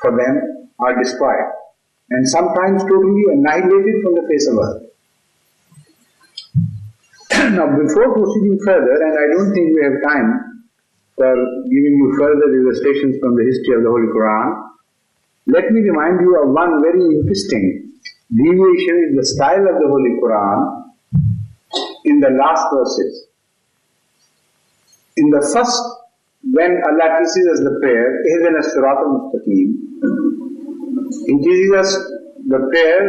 for them, are destroyed, and sometimes totally annihilated from the face of earth. Now, before proceeding further, and I don't think we have time for giving you further illustrations from the history of the Holy Quran, let me remind you of one very interesting deviation is the style of the Holy Quran in the last verses. In the first, when Allah teaches us the prayer, Ihdina as-sirata al-mustaqim, He teaches us the prayer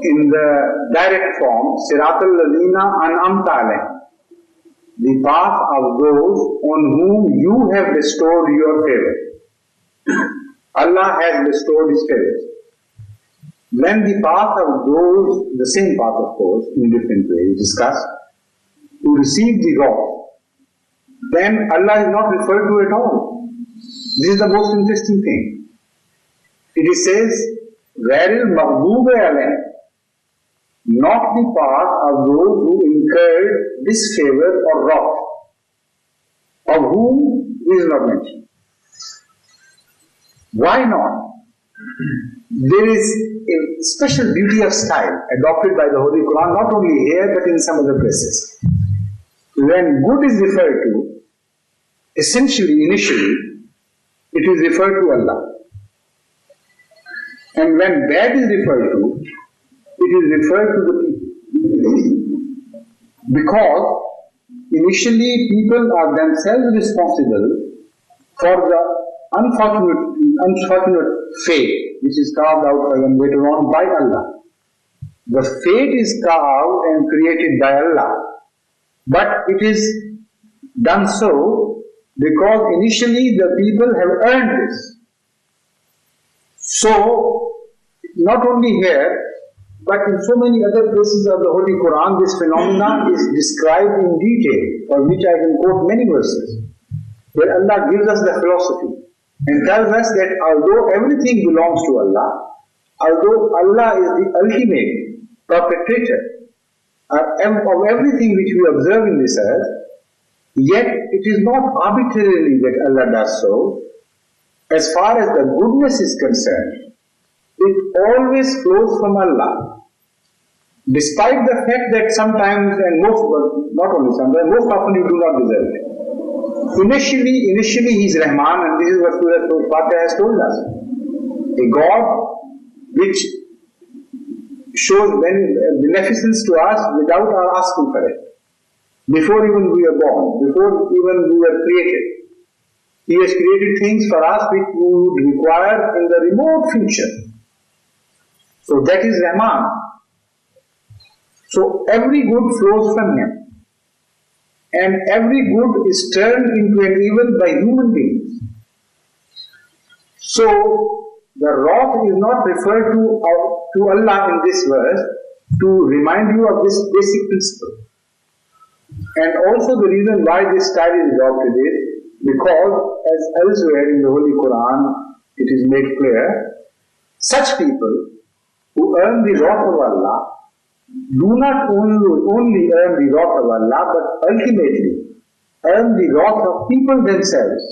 in the direct form, Siratal Lazina An'amta alayhim, the path of those on whom you have bestowed your favor. Allah has bestowed His favors. When the path of those, the same path of course, in different ways, discussed, who receive the wrath, then Allah is not referred to at all. This is the most interesting thing. It says, Ghairil Maghdube alayhim, not the path of those who incurred disfavor or wrath, of whom is not mentioned. Why not? There is a special beauty of style adopted by the Holy Quran, not only here but in some other places. When good is referred to, essentially, initially, it is referred to Allah. And when bad is referred to, it is referred to the people. Because initially people are themselves responsible for the unfortunate fate which is carved out for them later on by Allah. The fate is carved and created by Allah, but it is done so because initially the people have earned this. So, not only here, but in so many other places of the Holy Quran, this phenomena is described in detail, for which I can quote many verses, where Allah gives us the philosophy and tells us that although everything belongs to Allah, although Allah is the ultimate perpetrator of everything which we observe in this earth, yet it is not arbitrarily that Allah does so. As far as the goodness is concerned, it always flows from Allah. Despite the fact that sometimes, and not only sometimes, most often you do not deserve it. Initially He is Rahman, and this is what Surah Fatiha has told us. A God which shows beneficence to us without our asking for it. Before even we are born, before even we were created. He has created things for us which we would require in the remote future. So that is Rahman. So every good flows from Him. And every good is turned into an evil by human beings. So the wrath is not referred to Allah in this verse to remind you of this basic principle. And also the reason why this style is adopted is because, as elsewhere in the Holy Quran it is made clear, such people who earn the wrath of Allah do not only earn the wrath of Allah, but ultimately earn the wrath of people themselves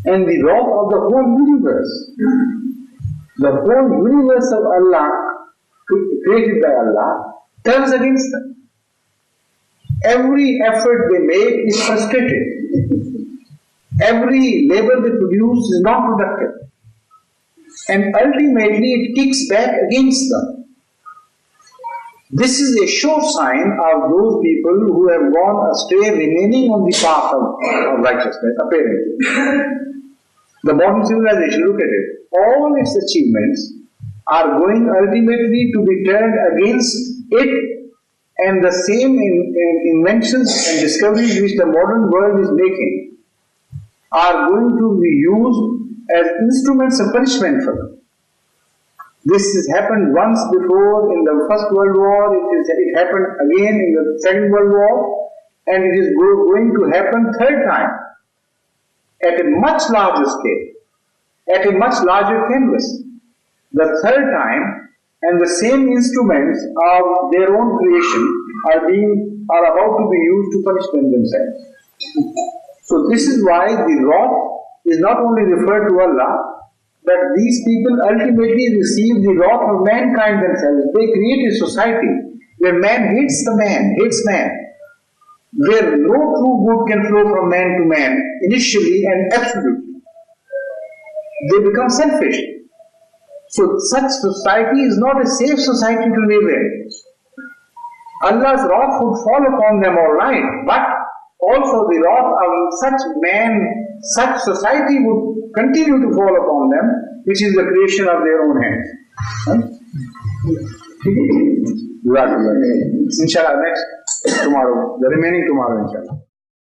and the wrath of the whole universe. The whole universe of Allah, created by Allah, turns against them. Every effort they make is frustrated. Every labor they produce is not productive. And ultimately it kicks back against them. This is a sure sign of those people who have gone astray, remaining on the path of righteousness, apparently. The modern civilization, look at it. All its achievements are going ultimately to be turned against it, and the same inventions and discoveries which the modern world is making are going to be used as instruments of punishment for them. This has happened once before in the First World War, it happened again in the Second World War, and it is going to happen third time at a much larger scale, at a much larger canvas. The third time, and the same instruments of their own creation are about to be used to punish them themselves. So this is why the wrath is not only referred to Allah, but these people ultimately receive the wrath of mankind themselves. They create a society where man hates man, where no true good can flow from man to man, initially and absolutely. They become selfish. So such society is not a safe society to live in. Allah's wrath would fall upon them all right, but also the wrath of such man, such society would continue to fall upon them, which is the creation of their own hands. Inshallah, next tomorrow, the remaining tomorrow, inshallah.